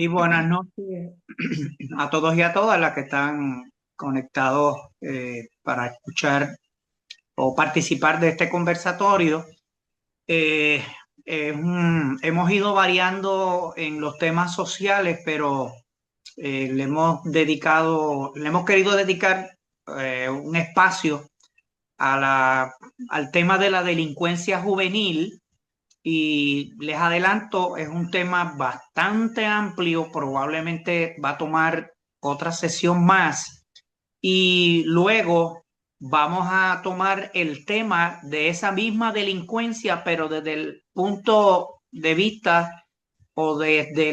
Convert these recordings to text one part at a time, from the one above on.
Y buenas noches a todos y a todas las que están conectados para escuchar o participar de este conversatorio. Eh, Hemos ido variando en los temas sociales, pero le hemos querido dedicar un espacio al tema de la delincuencia juvenil. Y les adelanto, es un tema bastante amplio, probablemente va a tomar otra sesión más y luego vamos a tomar el tema de esa misma delincuencia, pero desde el punto de vista o desde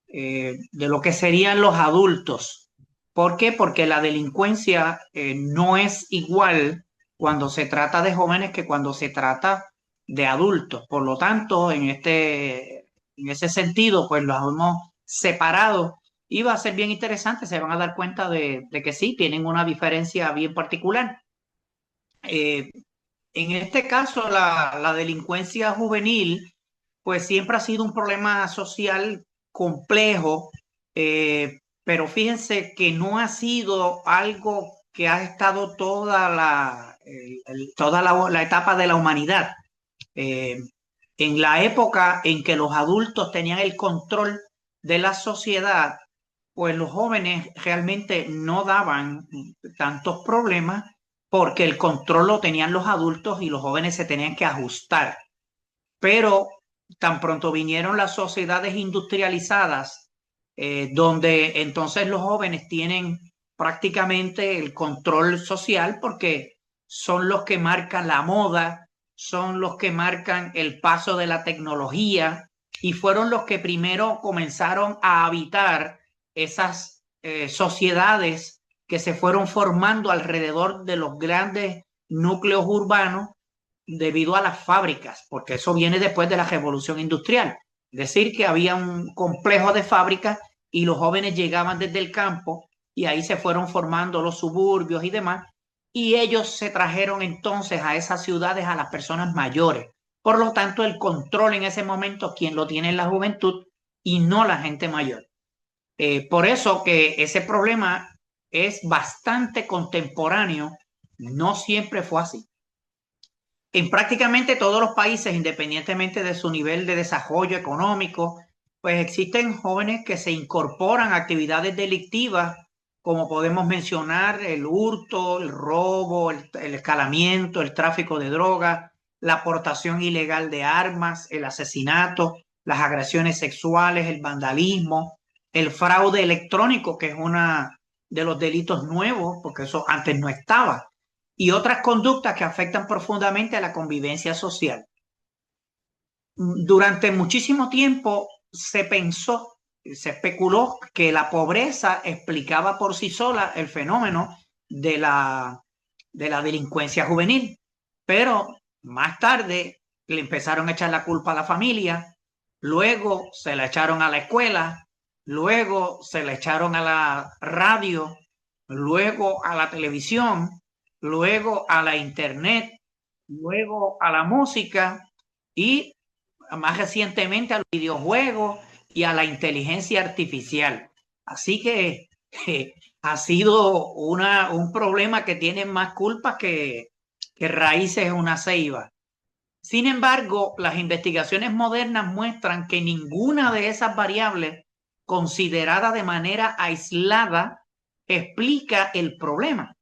de lo que serían los adultos. ¿Por qué? Porque la delincuencia no es igual cuando se trata de jóvenes que cuando se trata de adultos. Por lo tanto, en ese sentido, pues los hemos separado y va a ser bien interesante. Se van a dar cuenta de que sí, tienen una diferencia bien particular. Eh, en este caso, la delincuencia juvenil, pues siempre ha sido un problema social complejo, pero fíjense que no ha sido algo que ha estado toda la etapa de la humanidad. Eh, en la época en que los adultos tenían el control de la sociedad, pues los jóvenes realmente no daban tantos problemas porque el control lo tenían los adultos y los jóvenes se tenían que ajustar. Pero tan pronto vinieron las sociedades industrializadas, donde entonces los jóvenes tienen prácticamente el control social porque son los que marcan la moda, son los que marcan el paso de la tecnología y fueron los que primero comenzaron a habitar esas sociedades que se fueron formando alrededor de los grandes núcleos urbanos debido a las fábricas, porque eso viene después de la revolución industrial. Es decir, que había un complejo de fábricas y los jóvenes llegaban desde el campo y ahí se fueron formando los suburbios y demás, y ellos se trajeron entonces a esas ciudades a las personas mayores. Por lo tanto, el control en ese momento, quien lo tiene es la juventud y no la gente mayor. Por eso que ese problema es bastante contemporáneo, no siempre fue así. En prácticamente todos los países, independientemente de su nivel de desarrollo económico, pues existen jóvenes que se incorporan a actividades delictivas, como podemos mencionar el hurto, el robo, el escalamiento, el tráfico de drogas, la aportación ilegal de armas, el asesinato, las agresiones sexuales, el vandalismo, el fraude electrónico, que es una de los delitos nuevos, porque eso antes no estaba, y otras conductas que afectan profundamente a la convivencia social. Durante muchísimo tiempo se pensó, se especuló que la pobreza explicaba por sí sola el fenómeno de de la delincuencia juvenil, pero más tarde le empezaron a echar la culpa a la familia, luego se la echaron a la escuela, luego se la echaron a la radio, luego a la televisión, luego a la internet, luego a la música y más recientemente a los videojuegos y a la inteligencia artificial. Así que ha sido un problema que tiene más culpas que raíces en una ceiba. Sin embargo, las investigaciones modernas muestran que ninguna de esas variables considerada de manera aislada explica el problema,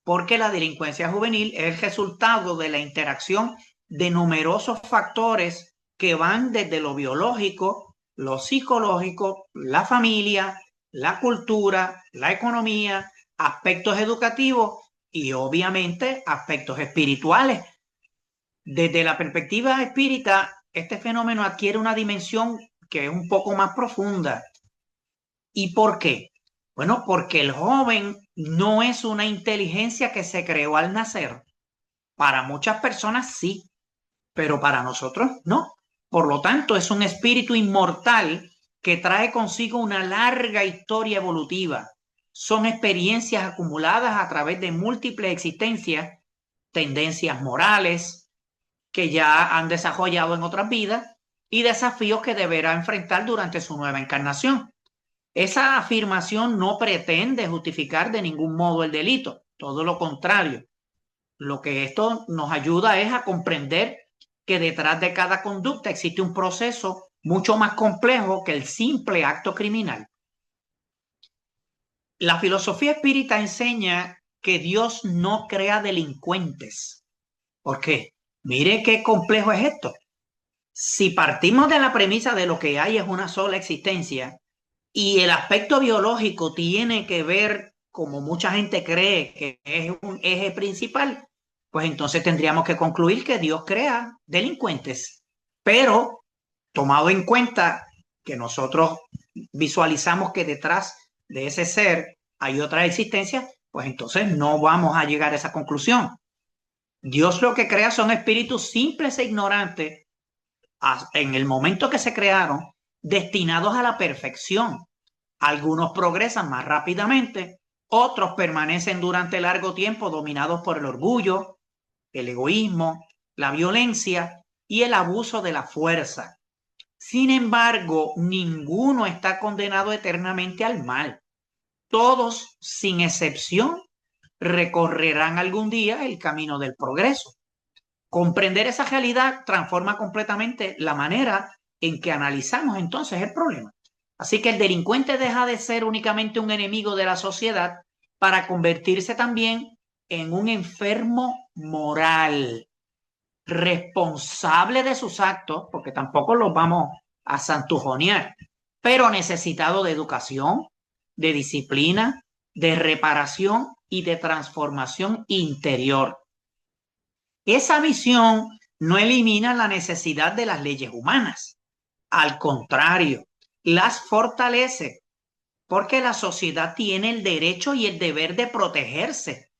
porque la delincuencia juvenil es el resultado de la interacción de numerosos factores que van desde lo biológico, lo psicológico, la familia, la cultura, la economía, aspectos educativos y obviamente aspectos espirituales. Desde la perspectiva espírita, este fenómeno adquiere una dimensión que es un poco más profunda. ¿Y por qué? Bueno, porque el joven no es una inteligencia que se creó al nacer. Para muchas personas sí, pero para nosotros no. Por lo tanto, es un espíritu inmortal que trae consigo una larga historia evolutiva. Son experiencias acumuladas a través de múltiples existencias, tendencias morales que ya han desarrollado en otras vidas y desafíos que deberá enfrentar durante su nueva encarnación. Esa afirmación no pretende justificar de ningún modo el delito, todo lo contrario. Lo que esto nos ayuda es a comprender que detrás de cada conducta existe un proceso mucho más complejo que el simple acto criminal. La filosofía espírita enseña que Dios no crea delincuentes. ¿Por qué? Mire qué complejo es esto. Si partimos de la premisa de lo que hay es una sola existencia y el aspecto biológico tiene que ver, como mucha gente cree, que es un eje principal, pues entonces tendríamos que concluir que Dios crea delincuentes. Pero, tomado en cuenta que nosotros visualizamos que detrás de ese ser hay otra existencia, pues entonces no vamos a llegar a esa conclusión. Dios lo que crea son espíritus simples e ignorantes en el momento que se crearon, destinados a la perfección. Algunos progresan más rápidamente, otros permanecen durante largo tiempo dominados por el orgullo, el egoísmo, la violencia y el abuso de la fuerza. Sin embargo, ninguno está condenado eternamente al mal. Todos, sin excepción, recorrerán algún día el camino del progreso. Comprender esa realidad transforma completamente la manera en que analizamos entonces el problema. Así que el delincuente deja de ser únicamente un enemigo de la sociedad para convertirse también en un enfermo moral, responsable de sus actos, porque tampoco los vamos a santujonear, pero necesitado de educación, de disciplina, de reparación y de transformación interior. Esa visión no elimina la necesidad de las leyes humanas. Al contrario, las fortalece porque la sociedad tiene el derecho y el deber de protegerse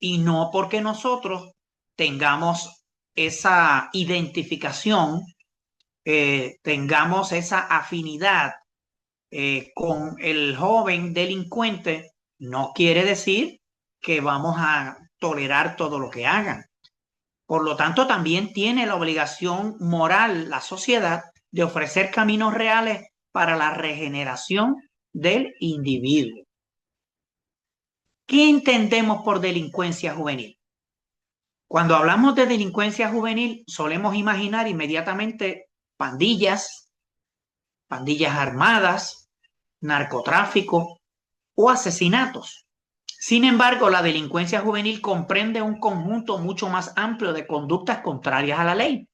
y no porque nosotros tengamos esa identificación, tengamos esa afinidad con el joven delincuente, no quiere decir que vamos a tolerar todo lo que hagan. Por lo tanto, también tiene la obligación moral la sociedad de ofrecer caminos reales para la regeneración del individuo. ¿Qué entendemos por delincuencia juvenil? Cuando hablamos de delincuencia juvenil, solemos imaginar inmediatamente pandillas, pandillas armadas, narcotráfico o asesinatos. Sin embargo, la delincuencia juvenil comprende un conjunto mucho más amplio de conductas contrarias a la ley,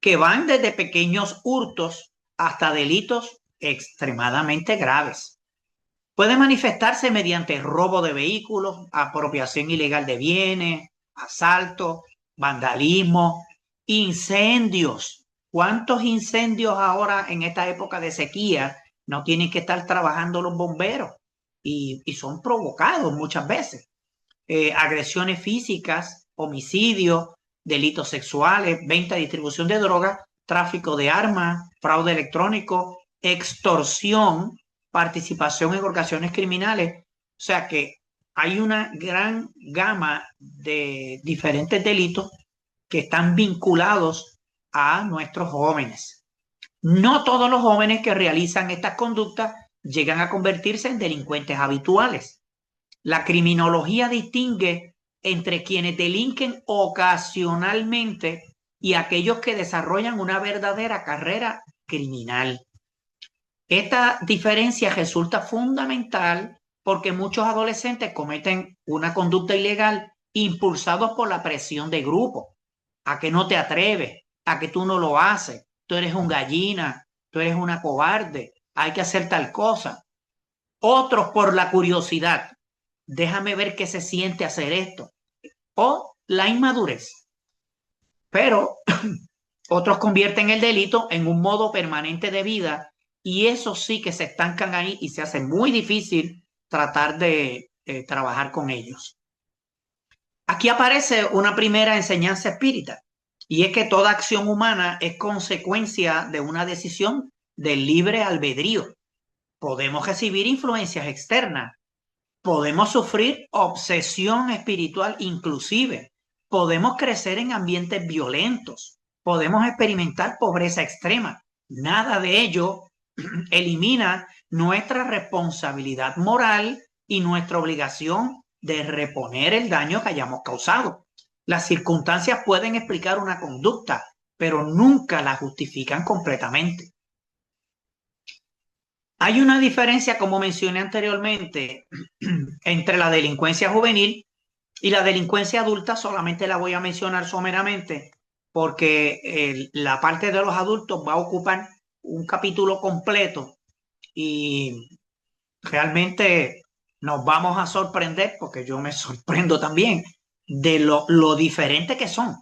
que van desde pequeños hurtos hasta delitos extremadamente graves. Puede manifestarse mediante robo de vehículos, apropiación ilegal de bienes, asalto, vandalismo, incendios. ¿Cuántos incendios ahora en esta época de sequía no tienen que estar trabajando los bomberos? Y son provocados muchas veces. Agresiones físicas, homicidios, delitos sexuales, venta y distribución de drogas, tráfico de armas, fraude electrónico, extorsión, participación en organizaciones criminales. O sea que hay una gran gama de diferentes delitos que están vinculados a nuestros jóvenes. No todos los jóvenes que realizan estas conductas llegan a convertirse en delincuentes habituales. La criminología distingue entre quienes delinquen ocasionalmente y aquellos que desarrollan una verdadera carrera criminal. Esta diferencia resulta fundamental porque muchos adolescentes cometen una conducta ilegal impulsados por la presión de grupo, a que no te atreves, a que tú no lo haces, tú eres un gallina, tú eres una cobarde, hay que hacer tal cosa. Otros por la curiosidad, déjame ver qué se siente hacer esto, o la inmadurez. Pero otros convierten el delito en un modo permanente de vida y eso sí que se estancan ahí y se hace muy difícil tratar de trabajar con ellos. Aquí aparece una primera enseñanza espírita y es que toda acción humana es consecuencia de una decisión del libre albedrío. Podemos recibir influencias externas, podemos sufrir obsesión espiritual inclusive, podemos crecer en ambientes violentos, podemos experimentar pobreza extrema. Nada de ello elimina nuestra responsabilidad moral y nuestra obligación de reponer el daño que hayamos causado. Las circunstancias pueden explicar una conducta, pero nunca la justifican completamente. Hay una diferencia, como mencioné anteriormente, entre la delincuencia juvenil y la delincuencia adulta. Solamente la voy a mencionar someramente porque la parte de los adultos va a ocupar un capítulo completo y realmente nos vamos a sorprender, porque yo me sorprendo también, de lo diferente que son.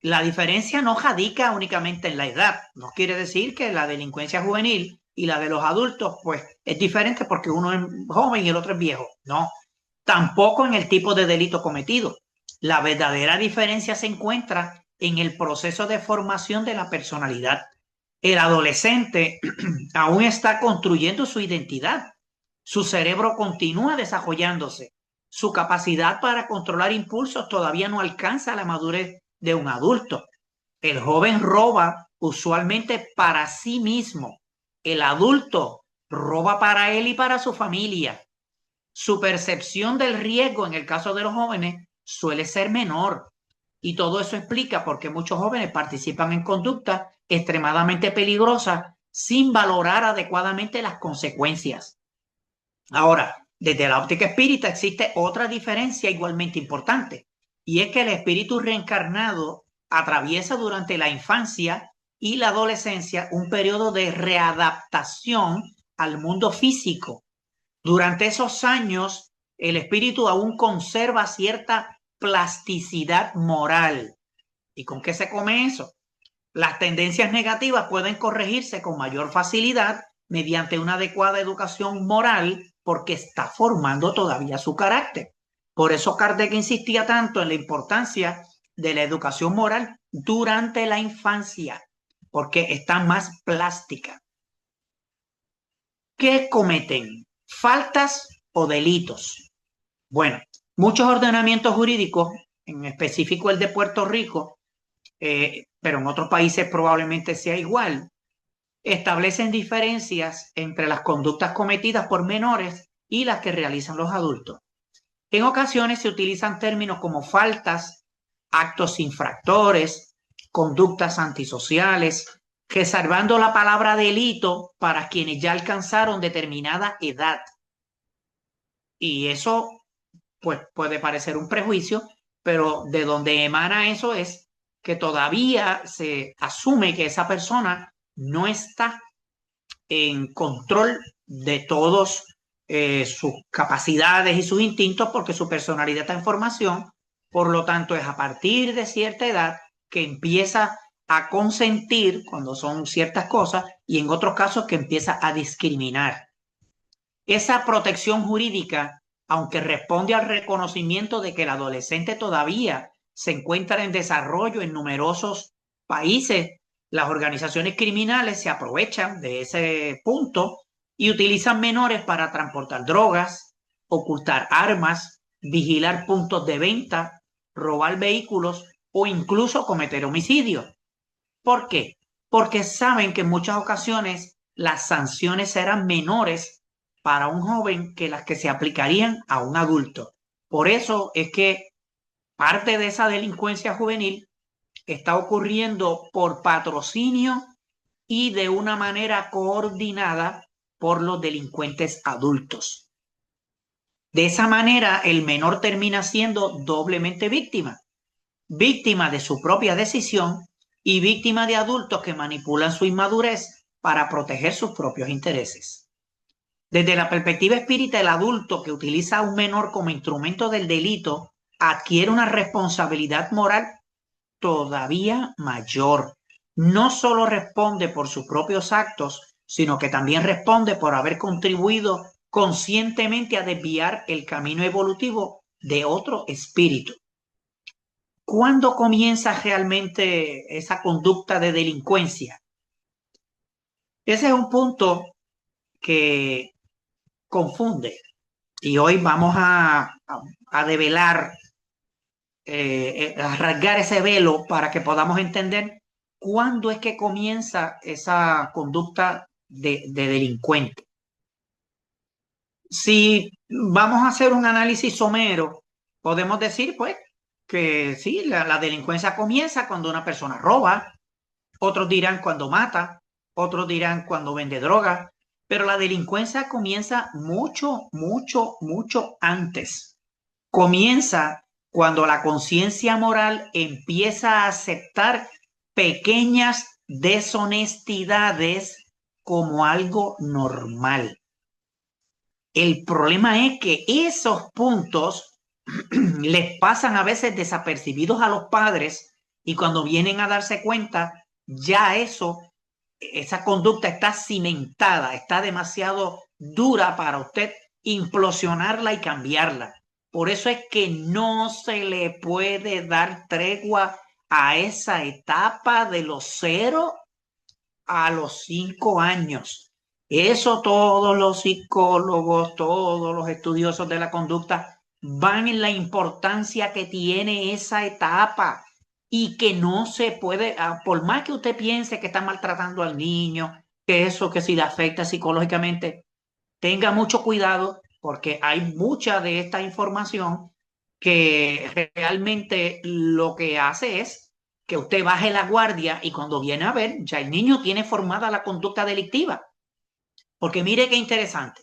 La diferencia no radica únicamente en la edad. No quiere decir que la delincuencia juvenil y la de los adultos, pues, es diferente porque uno es joven y el otro es viejo. No, tampoco en el tipo de delito cometido. La verdadera diferencia se encuentra en el proceso de formación de la personalidad. El adolescente aún está construyendo su identidad. Su cerebro continúa desarrollándose. Su capacidad para controlar impulsos todavía no alcanza la madurez de un adulto. El joven roba usualmente para sí mismo. El adulto roba para él y para su familia. Su percepción del riesgo en el caso de los jóvenes suele ser menor. Y todo eso explica por qué muchos jóvenes participan en conductas extremadamente peligrosas sin valorar adecuadamente las consecuencias. Ahora, desde la óptica espírita existe otra diferencia igualmente importante, y es que el espíritu reencarnado atraviesa durante la infancia y la adolescencia un periodo de readaptación al mundo físico. Durante esos años, el espíritu aún conserva cierta plasticidad moral. ¿Y con qué se come eso? Las tendencias negativas pueden corregirse con mayor facilidad mediante una adecuada educación moral porque está formando todavía su carácter. Por eso Kardec insistía tanto en la importancia de la educación moral durante la infancia, porque está más plástica. ¿Qué cometen? ¿Faltas o delitos? Bueno, muchos ordenamientos jurídicos, en específico el de Puerto Rico, pero en otros países probablemente sea igual, establecen diferencias entre las conductas cometidas por menores y las que realizan los adultos. En ocasiones se utilizan términos como faltas, actos infractores, conductas antisociales, reservando la palabra delito para quienes ya alcanzaron determinada edad. Y eso, pues, puede parecer un prejuicio, pero de donde emana eso es que todavía se asume que esa persona no está en control de todos sus capacidades y sus instintos porque su personalidad está en formación. Por lo tanto, es a partir de cierta edad que empieza a consentir cuando son ciertas cosas y en otros casos que empieza a discriminar. Esa protección jurídica, aunque responde al reconocimiento de que el adolescente todavía se encuentra en desarrollo en numerosos países, las organizaciones criminales se aprovechan de ese punto y utilizan menores para transportar drogas, ocultar armas, vigilar puntos de venta, robar vehículos o incluso cometer homicidios. ¿Por qué? Porque saben que en muchas ocasiones las sanciones serán menores para un joven que las que se aplicarían a un adulto. Por eso es que parte de esa delincuencia juvenil está ocurriendo por patrocinio y de una manera coordinada por los delincuentes adultos. De esa manera, el menor termina siendo doblemente víctima, víctima de su propia decisión y víctima de adultos que manipulan su inmadurez para proteger sus propios intereses. Desde la perspectiva espírita, el adulto que utiliza a un menor como instrumento del delito adquiere una responsabilidad moral todavía mayor. No solo responde por sus propios actos, sino que también responde por haber contribuido conscientemente a desviar el camino evolutivo de otro espíritu. ¿Cuándo comienza realmente esa conducta de delincuencia? Ese es un punto que confunde y hoy vamos a develar, a rasgar ese velo para que podamos entender ¿cuándo es que comienza esa conducta de delincuente? Si vamos a hacer un análisis somero, podemos decir, pues, que sí, la delincuencia comienza cuando una persona roba, otros dirán cuando mata, otros dirán cuando vende droga, pero la delincuencia comienza mucho, mucho, mucho antes. Comienza cuando la conciencia moral empieza a aceptar pequeñas deshonestidades como algo normal. El problema es que esos puntos les pasan a veces desapercibidos a los padres y cuando vienen a darse cuenta, ya esa conducta está cimentada, está demasiado dura para usted implosionarla y cambiarla. Por eso es que no se le puede dar tregua a esa etapa de los 0 a los 5 años. Eso todos los psicólogos, todos los estudiosos de la conducta van en la importancia que tiene esa etapa y que no se puede, por más que usted piense que está maltratando al niño, que eso que si le afecta psicológicamente, tenga mucho cuidado porque hay mucha de esta información que realmente lo que hace es que usted baje la guardia y cuando viene a ver, ya el niño tiene formada la conducta delictiva. Porque mire qué interesante.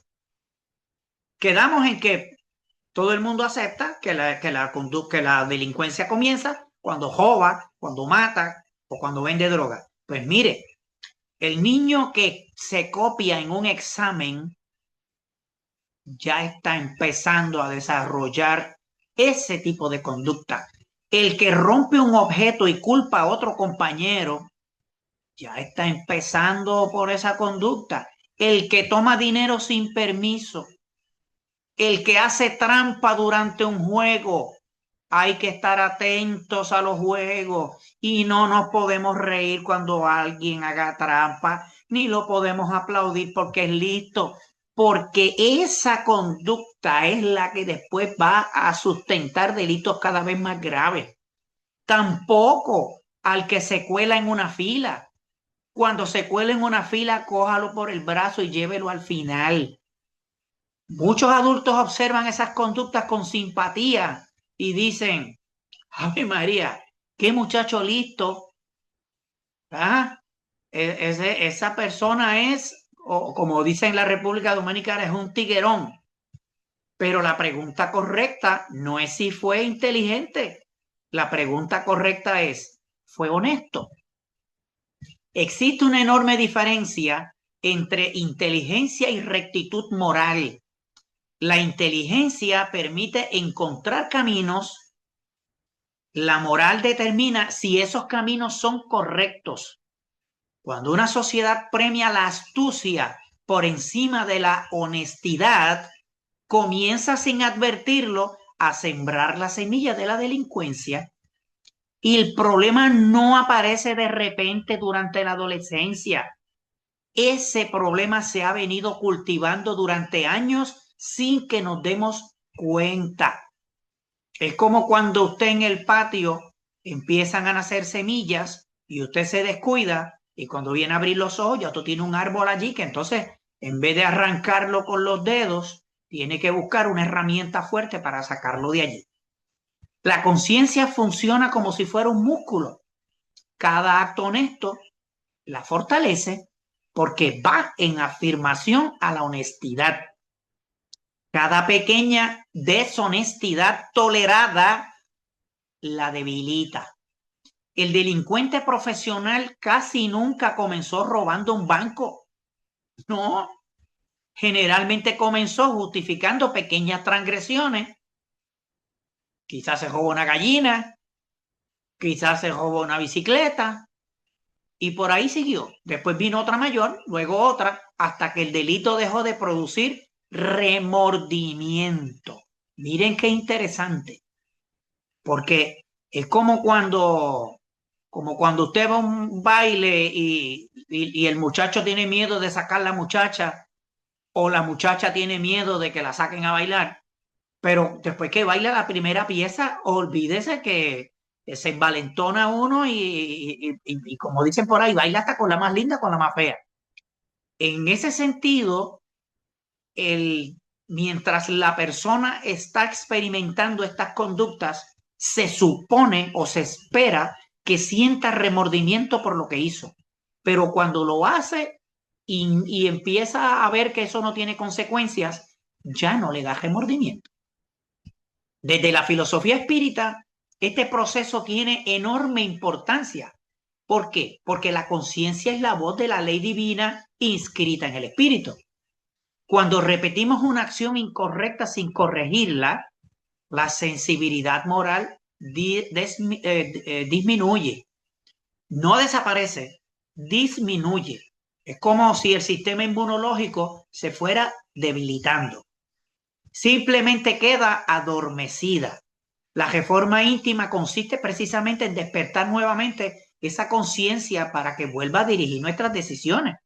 Quedamos en que todo el mundo acepta que la delincuencia comienza cuando roba, cuando mata o cuando vende droga. Pues mire, el niño que se copia en un examen ya está empezando a desarrollar ese tipo de conducta. El que rompe un objeto y culpa a otro compañero ya está empezando por esa conducta. El que toma dinero sin permiso, el que hace trampa durante un juego, hay que estar atentos a los juegos y no nos podemos reír cuando alguien haga trampa, ni lo podemos aplaudir porque es listo, porque esa conducta es la que después va a sustentar delitos cada vez más graves. Tampoco al que se cuela en una fila. Cuando se cuela en una fila, cójalo por el brazo y llévelo al final. Muchos adultos observan esas conductas con simpatía y dicen, Ave María, qué muchacho listo. ¿Ah? Esa persona es, o como dicen en la República Dominicana, es un tiguerón. Pero la pregunta correcta no es si fue inteligente. La pregunta correcta es, ¿fue honesto? Existe una enorme diferencia entre inteligencia y rectitud moral. La inteligencia permite encontrar caminos, la moral determina si esos caminos son correctos. Cuando una sociedad premia la astucia por encima de la honestidad, comienza sin advertirlo a sembrar la semilla de la delincuencia. Y el problema no aparece de repente durante la adolescencia. Ese problema se ha venido cultivando durante años sin que nos demos cuenta. Es como cuando usted en el patio empiezan a nacer semillas y usted se descuida y cuando viene a abrir los ojos ya tú tienes un árbol allí que entonces en vez de arrancarlo con los dedos, tiene que buscar una herramienta fuerte para sacarlo de allí. La conciencia funciona como si fuera un músculo. Cada acto honesto la fortalece porque va en afirmación a la honestidad. Cada pequeña deshonestidad tolerada la debilita. El delincuente profesional casi nunca comenzó robando un banco. No, generalmente comenzó justificando pequeñas transgresiones. Quizás se robó una gallina, quizás se robó una bicicleta y por ahí siguió. Después vino otra mayor, luego otra, hasta que el delito dejó de producir remordimiento. Miren qué interesante, porque es como cuando usted va a un baile y el muchacho tiene miedo de sacar la muchacha o la muchacha tiene miedo de que la saquen a bailar, pero después que baila la primera pieza, olvídese que se envalentona uno y como dicen por ahí, baila hasta con la más linda, con la más fea. En ese sentido, mientras la persona está experimentando estas conductas, se supone o se espera que sienta remordimiento por lo que hizo. Pero cuando lo hace y empieza a ver que eso no tiene consecuencias, ya no le da remordimiento. Desde la filosofía espírita, este proceso tiene enorme importancia. ¿Por qué? Porque la conciencia es la voz de la ley divina inscrita en el espíritu. Cuando repetimos una acción incorrecta sin corregirla, la sensibilidad moral disminuye. No desaparece, disminuye. Es como si el sistema inmunológico se fuera debilitando. Simplemente queda adormecida. La reforma íntima consiste precisamente en despertar nuevamente esa conciencia para que vuelva a dirigir nuestras decisiones.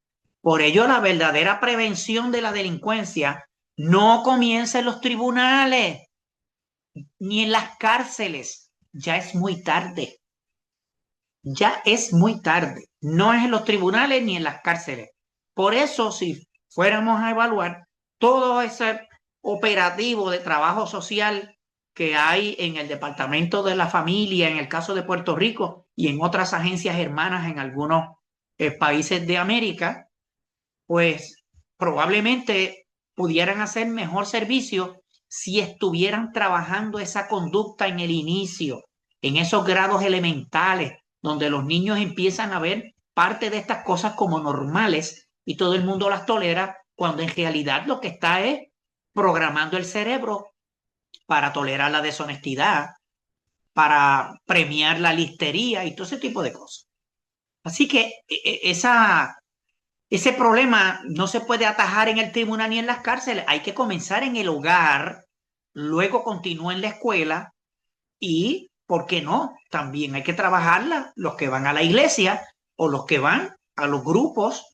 Por ello, la verdadera prevención de la delincuencia no comienza en los tribunales ni en las cárceles. Ya es muy tarde. Ya es muy tarde. No es en los tribunales ni en las cárceles. Por eso, si fuéramos a evaluar todo ese operativo de trabajo social que hay en el Departamento de la Familia, en el caso de Puerto Rico y en otras agencias hermanas en algunos países de América, pues probablemente pudieran hacer mejor servicio si estuvieran trabajando esa conducta en el inicio, en esos grados elementales, donde los niños empiezan a ver parte de estas cosas como normales y todo el mundo las tolera, cuando en realidad lo que está es programando el cerebro para tolerar la deshonestidad, para premiar la listería y todo ese tipo de cosas. Así que ese problema no se puede atajar en el tribunal ni en las cárceles. Hay que comenzar en el hogar, luego continúa en la escuela y, ¿por qué no? También hay que trabajarla los que van a la iglesia o los que van a los grupos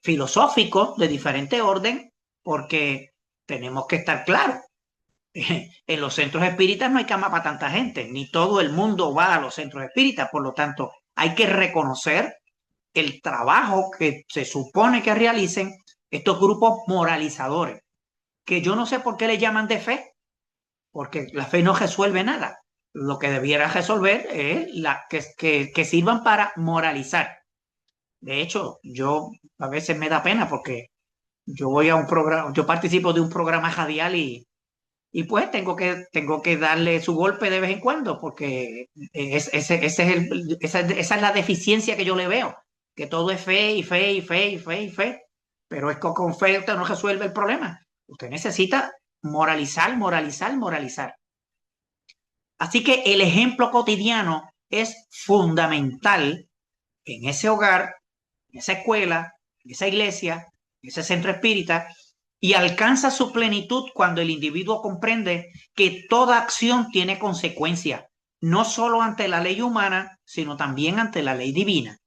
filosóficos de diferente orden, porque tenemos que estar claros. En los centros espíritas no hay cama para tanta gente, ni todo el mundo va a los centros espíritas, por lo tanto, hay que reconocer el trabajo que se supone que realicen estos grupos moralizadores, que yo no sé por qué le llaman de fe, porque la fe no resuelve nada. Lo que debiera resolver es que sirvan para moralizar. De hecho, yo a veces me da pena porque yo voy a un programa, yo participo de un programa radial y pues tengo que darle su golpe de vez en cuando, porque esa es la deficiencia que yo le veo, que todo es fe y fe y fe y fe y fe, pero es que con fe usted no resuelve el problema. Usted necesita moralizar, moralizar, moralizar. Así que el ejemplo cotidiano es fundamental en ese hogar, en esa escuela, en esa iglesia, en ese centro espírita, y alcanza su plenitud cuando el individuo comprende que toda acción tiene consecuencias, no solo ante la ley humana, sino también ante la ley divina.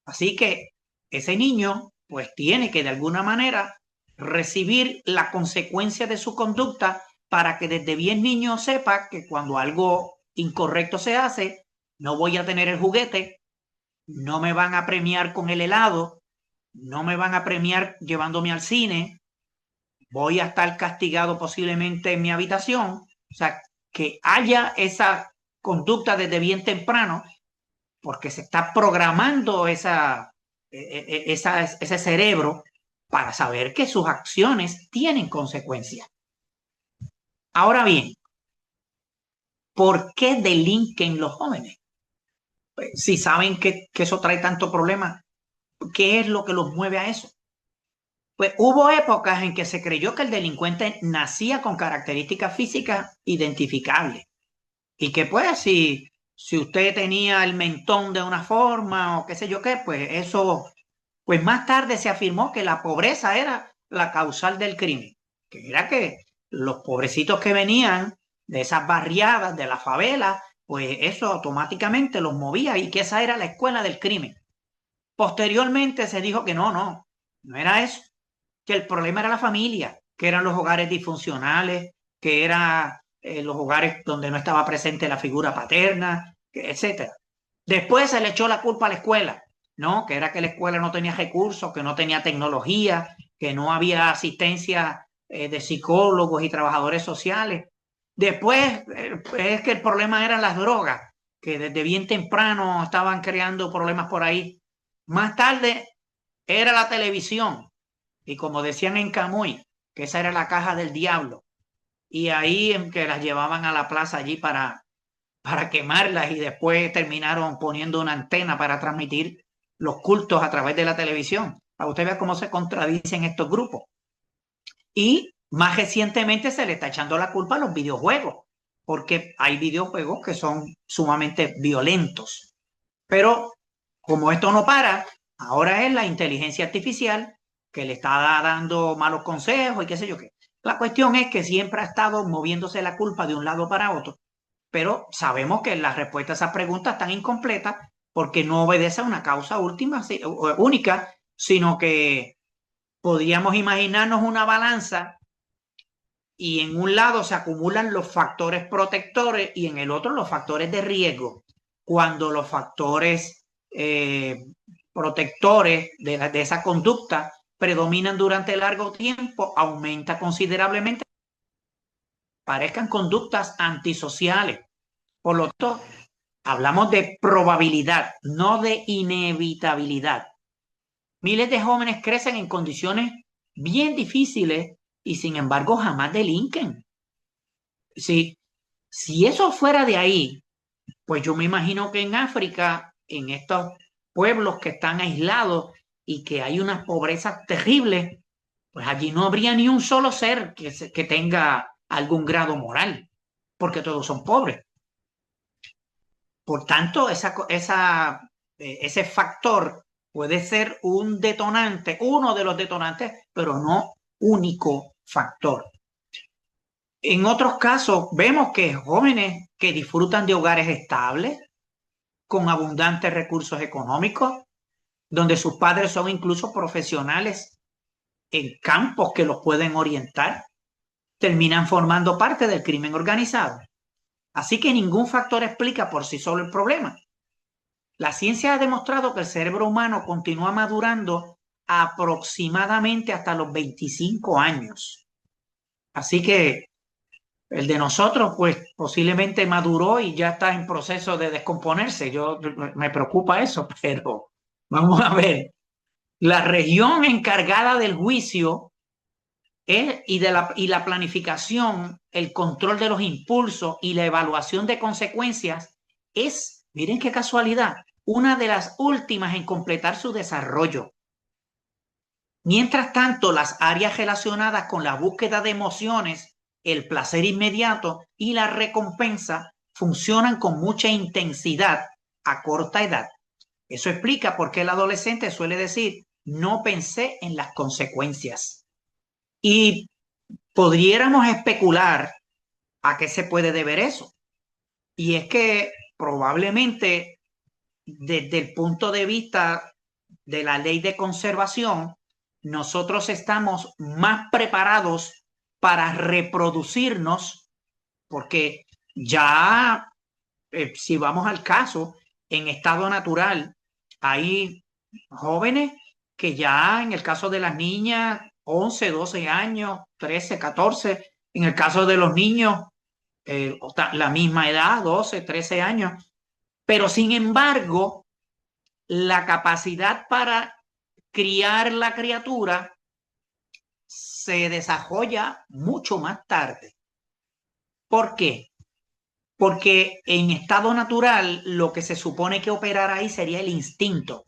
Así que ese niño pues tiene que de alguna manera recibir la consecuencia de su conducta para que desde bien niño sepa que cuando algo incorrecto se hace, no voy a tener el juguete, no me van a premiar con el helado, no me van a premiar llevándome al cine, voy a estar castigado posiblemente en mi habitación. O sea, que haya esa conducta desde bien temprano, porque se está programando ese cerebro para saber que sus acciones tienen consecuencias. Ahora bien, ¿por qué delinquen los jóvenes? Pues, si saben que eso trae tanto problema, ¿qué es lo que los mueve a eso? Pues hubo épocas en que se creyó que el delincuente nacía con características físicas identificables y que pues si usted tenía el mentón de una forma o qué sé yo qué, pues eso, pues más tarde se afirmó que la pobreza era la causal del crimen, que era que los pobrecitos que venían de esas barriadas, de la favela, pues eso automáticamente los movía y que esa era la escuela del crimen. Posteriormente se dijo que no era eso, que el problema era la familia, que eran los hogares disfuncionales, que eran los hogares donde no estaba presente la figura paterna, etcétera. Después se le echó la culpa a la escuela, ¿no? Que era que la escuela no tenía recursos, que no tenía tecnología, que no había asistencia de psicólogos y trabajadores sociales. Después es que el problema eran las drogas, que desde bien temprano estaban creando problemas por ahí. Más tarde era la televisión, y como decían en Camuy, que esa era la caja del diablo, y ahí en que las llevaban a la plaza allí para quemarlas y después terminaron poniendo una antena para transmitir los cultos a través de la televisión. Para usted ver cómo se contradicen estos grupos. Y más recientemente se le está echando la culpa a los videojuegos, porque hay videojuegos que son sumamente violentos. Pero como esto no para, ahora es la inteligencia artificial que le está dando malos consejos y qué sé yo qué. La cuestión es que siempre ha estado moviéndose la culpa de un lado para otro, pero sabemos que las respuestas a esas preguntas están incompletas porque no obedece a una causa última, única, sino que podríamos imaginarnos una balanza y en un lado se acumulan los factores protectores y en el otro los factores de riesgo. Cuando los factores protectores de esa conducta predominan durante largo tiempo, aumenta considerablemente, parezcan conductas antisociales. Por lo tanto, hablamos de probabilidad, no de inevitabilidad. Miles de jóvenes crecen en condiciones bien difíciles y sin embargo jamás delinquen. Si, si eso fuera de ahí, pues yo me imagino que en África, en estos pueblos que están aislados y que hay unas pobrezas terribles, pues allí no habría ni un solo ser que tenga algún grado moral, porque todos son pobres. Por tanto, ese factor puede ser un detonante, uno de los detonantes, pero no único factor. En otros casos, vemos que jóvenes que disfrutan de hogares estables, con abundantes recursos económicos, donde sus padres son incluso profesionales en campos que los pueden orientar, terminan formando parte del crimen organizado. Así que ningún factor explica por sí solo el problema. La ciencia ha demostrado que el cerebro humano continúa madurando aproximadamente hasta los 25 años. Así que el de nosotros, pues posiblemente maduró y ya está en proceso de descomponerse. Me preocupa eso, pero vamos a ver. La región encargada del juicio y la planificación, el control de los impulsos y la evaluación de consecuencias es, miren qué casualidad, una de las últimas en completar su desarrollo. Mientras tanto, las áreas relacionadas con la búsqueda de emociones, el placer inmediato y la recompensa funcionan con mucha intensidad a corta edad. Eso explica por qué el adolescente suele decir, no pensé en las consecuencias. Y podríamos especular a qué se puede deber eso. Y es que probablemente desde el punto de vista de la ley de conservación, nosotros estamos más preparados para reproducirnos, porque ya, si vamos al caso, en estado natural, hay jóvenes que ya en el caso de las niñas, 11, 12 años, 13, 14, en el caso de los niños, la misma edad, 12, 13 años, pero sin embargo, la capacidad para criar la criatura se desarrolla mucho más tarde. ¿Por qué? Porque en estado natural lo que se supone que operara ahí sería el instinto,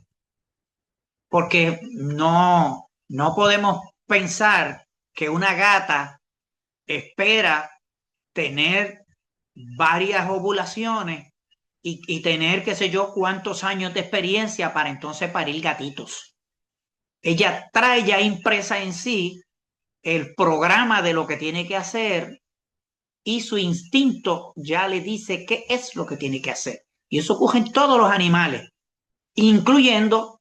porque no podemos pensar que una gata espera tener varias ovulaciones y tener qué sé yo cuántos años de experiencia para entonces parir gatitos. Ella trae ya impresa en sí el programa de lo que tiene que hacer y su instinto ya le dice qué es lo que tiene que hacer. Y eso ocurre en todos los animales, incluyendo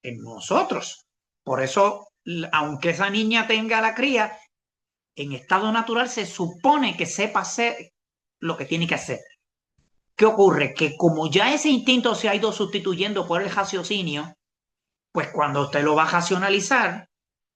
en nosotros. Por eso, aunque esa niña tenga la cría, en estado natural se supone que sepa hacer lo que tiene que hacer. ¿qué ocurre? Que como ya ese instinto se ha ido sustituyendo por el raciocinio, pues cuando usted lo va a racionalizar,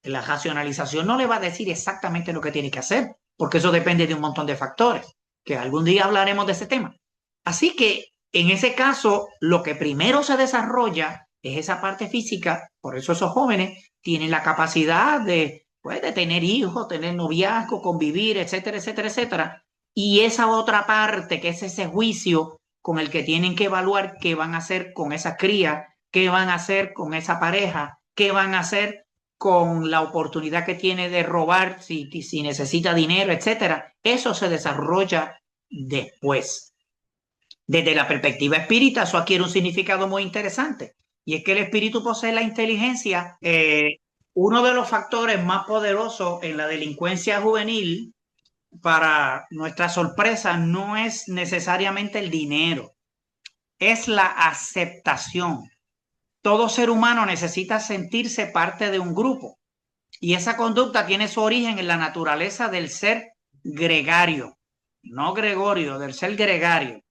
la racionalización no le va a decir exactamente lo que tiene que hacer, porque eso depende de un montón de factores, que algún día hablaremos de ese tema. Así que en ese caso, lo que primero se desarrolla es esa parte física, por eso esos jóvenes tienen la capacidad de, pues, de tener hijos, tener noviazgo, convivir, etcétera, etcétera, etcétera. Y esa otra parte, que es ese juicio con el que tienen que evaluar qué van a hacer con esa cría, qué van a hacer con esa pareja, qué van a hacer con la oportunidad que tiene de robar, si necesita dinero, etcétera. Eso se desarrolla después. Desde la perspectiva espírita, eso adquiere un significado muy interesante. Y es que el espíritu posee la inteligencia. Uno de los factores más poderosos en la delincuencia juvenil, para nuestra sorpresa, no es necesariamente el dinero, es la aceptación. Todo ser humano necesita sentirse parte de un grupo. Y esa conducta tiene su origen en la naturaleza del ser gregario, no gregorio, del ser gregario,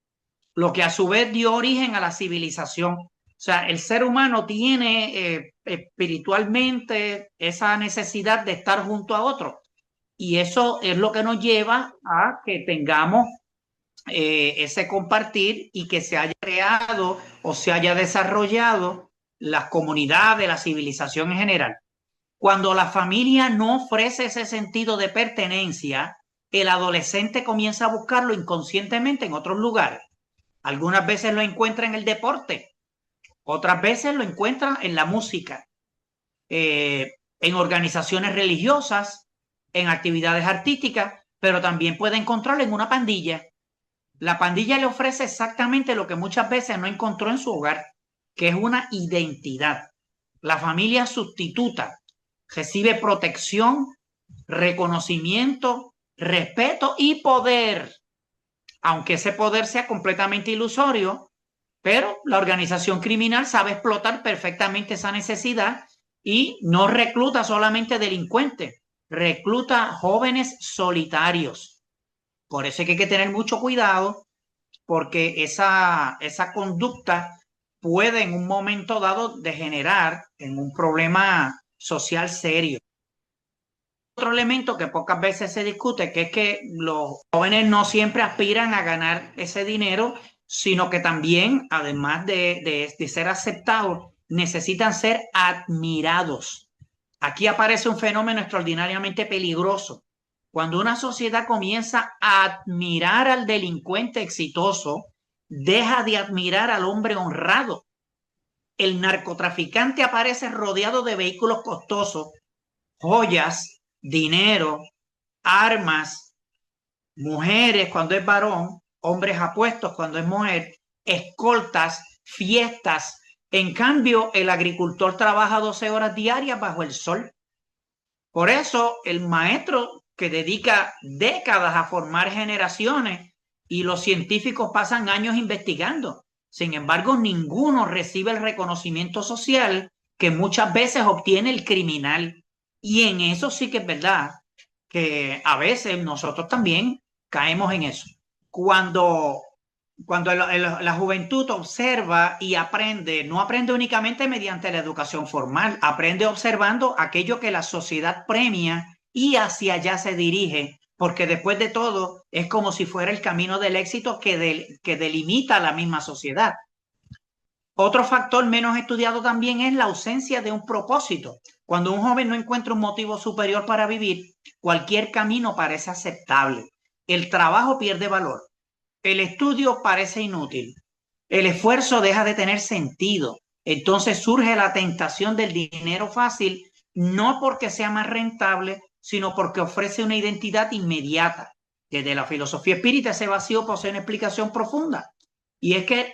lo que a su vez dio origen a la civilización. O sea, el ser humano tiene espiritualmente esa necesidad de estar junto a otro. Y eso es lo que nos lleva a que tengamos ese compartir y que se haya creado o se haya desarrollado las comunidades, la civilización en general. Cuando la familia no ofrece ese sentido de pertenencia, el adolescente comienza a buscarlo inconscientemente en otros lugares. Algunas veces lo encuentra en el deporte, otras veces lo encuentra en la música, en organizaciones religiosas, en actividades artísticas, pero también puede encontrarlo en una pandilla. La pandilla le ofrece exactamente lo que muchas veces no encontró en su hogar, que es una identidad. La familia sustituta recibe protección, reconocimiento, respeto y poder, aunque ese poder sea completamente ilusorio, pero la organización criminal sabe explotar perfectamente esa necesidad y no recluta solamente delincuentes, recluta jóvenes solitarios. Por eso es que hay que tener mucho cuidado, porque esa conducta puede en un momento dado degenerar en un problema social serio. Otro elemento que pocas veces se discute, que es que los jóvenes no siempre aspiran a ganar ese dinero, sino que también, además de ser aceptados, necesitan ser admirados. Aquí aparece un fenómeno extraordinariamente peligroso. Cuando una sociedad comienza a admirar al delincuente exitoso, deja de admirar al hombre honrado. El narcotraficante aparece rodeado de vehículos costosos, joyas, dinero, armas, mujeres cuando es varón, hombres apuestos cuando es mujer, escoltas, fiestas. En cambio, el agricultor trabaja 12 horas diarias bajo el sol. Por eso, el maestro que dedica décadas a formar generaciones y los científicos pasan años investigando. Sin embargo, ninguno recibe el reconocimiento social que muchas veces obtiene el criminal. Y en eso sí que es verdad que a veces nosotros también caemos en eso. Cuando, cuando la juventud observa y aprende, no aprende únicamente mediante la educación formal, aprende observando aquello que la sociedad premia y hacia allá se dirige, porque después de todo es como si fuera el camino del éxito que delimita la misma sociedad. Otro factor menos estudiado también es la ausencia de un propósito. Cuando un joven no encuentra un motivo superior para vivir, cualquier camino parece aceptable. El trabajo pierde valor. El estudio parece inútil. El esfuerzo deja de tener sentido. Entonces surge la tentación del dinero fácil, no porque sea más rentable, sino porque ofrece una identidad inmediata. Desde la filosofía espírita, ese vacío posee una explicación profunda. Y es que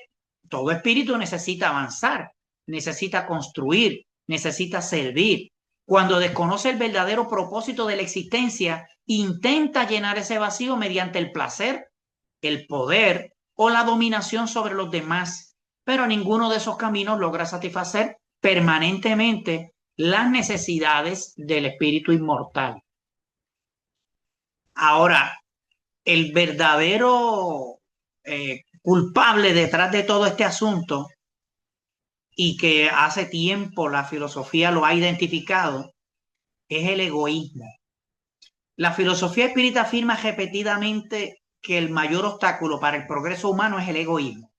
todo espíritu necesita avanzar, necesita construir, necesita servir. Cuando desconoce el verdadero propósito de la existencia, intenta llenar ese vacío mediante el placer, el poder o la dominación sobre los demás, pero ninguno de esos caminos logra satisfacer permanentemente las necesidades del espíritu inmortal. Ahora, el verdadero culpable detrás de todo este asunto y que hace tiempo la filosofía lo ha identificado es el egoísmo. La filosofía espírita afirma repetidamente que el mayor obstáculo para el progreso humano es el egoísmo.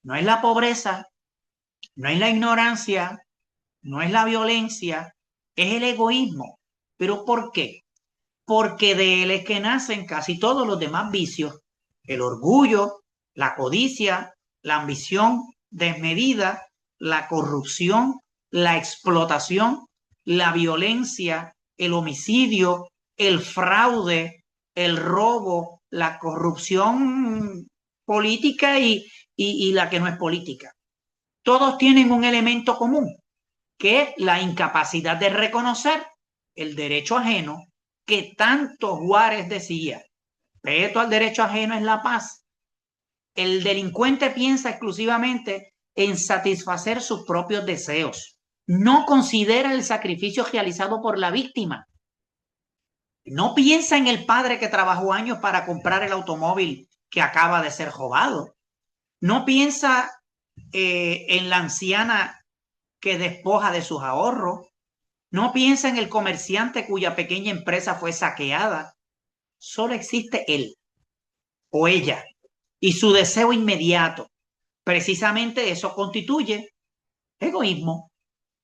No es la pobreza, no es la ignorancia, no es la violencia, es el egoísmo. ¿Pero por qué? Porque de él es que nacen casi todos los demás vicios. El orgullo, la codicia, la ambición desmedida, la corrupción, la explotación, la violencia, el homicidio, el fraude, el robo, la corrupción política y la que no es política. Todos tienen un elemento común, que es la incapacidad de reconocer el derecho ajeno que tanto Juárez decía. Respeto al derecho ajeno es la paz. El delincuente piensa exclusivamente en satisfacer sus propios deseos. No considera el sacrificio realizado por la víctima. No piensa en el padre que trabajó años para comprar el automóvil que acaba de ser robado. No piensa en la anciana que despoja de sus ahorros. No piensa en el comerciante cuya pequeña empresa fue saqueada. Solo existe él o ella y su deseo inmediato. Precisamente eso constituye egoísmo.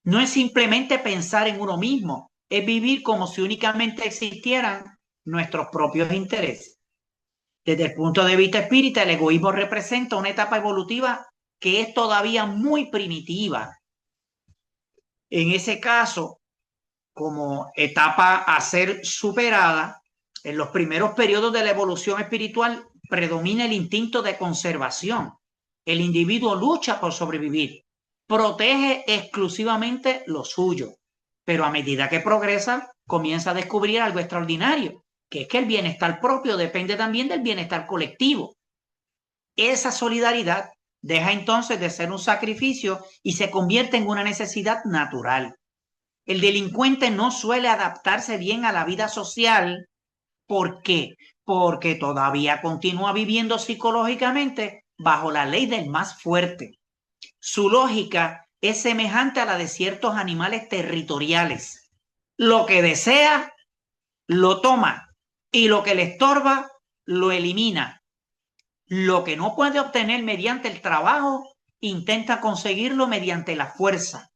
No es simplemente pensar en uno mismo, es vivir como si únicamente existieran nuestros propios intereses. Desde el punto de vista espírita, el egoísmo representa una etapa evolutiva que es todavía muy primitiva. En ese caso, como etapa a ser superada, en los primeros periodos de la evolución espiritual predomina el instinto de conservación. El individuo lucha por sobrevivir, protege exclusivamente lo suyo, pero a medida que progresa, comienza a descubrir algo extraordinario, que es que el bienestar propio depende también del bienestar colectivo. Esa solidaridad deja entonces de ser un sacrificio y se convierte en una necesidad natural. El delincuente no suele adaptarse bien a la vida social. ¿Por qué? Porque todavía continúa viviendo psicológicamente bajo la ley del más fuerte. Su lógica es semejante a la de ciertos animales territoriales. Lo que desea, lo toma, y lo que le estorba, lo elimina. Lo que no puede obtener mediante el trabajo, intenta conseguirlo mediante la fuerza.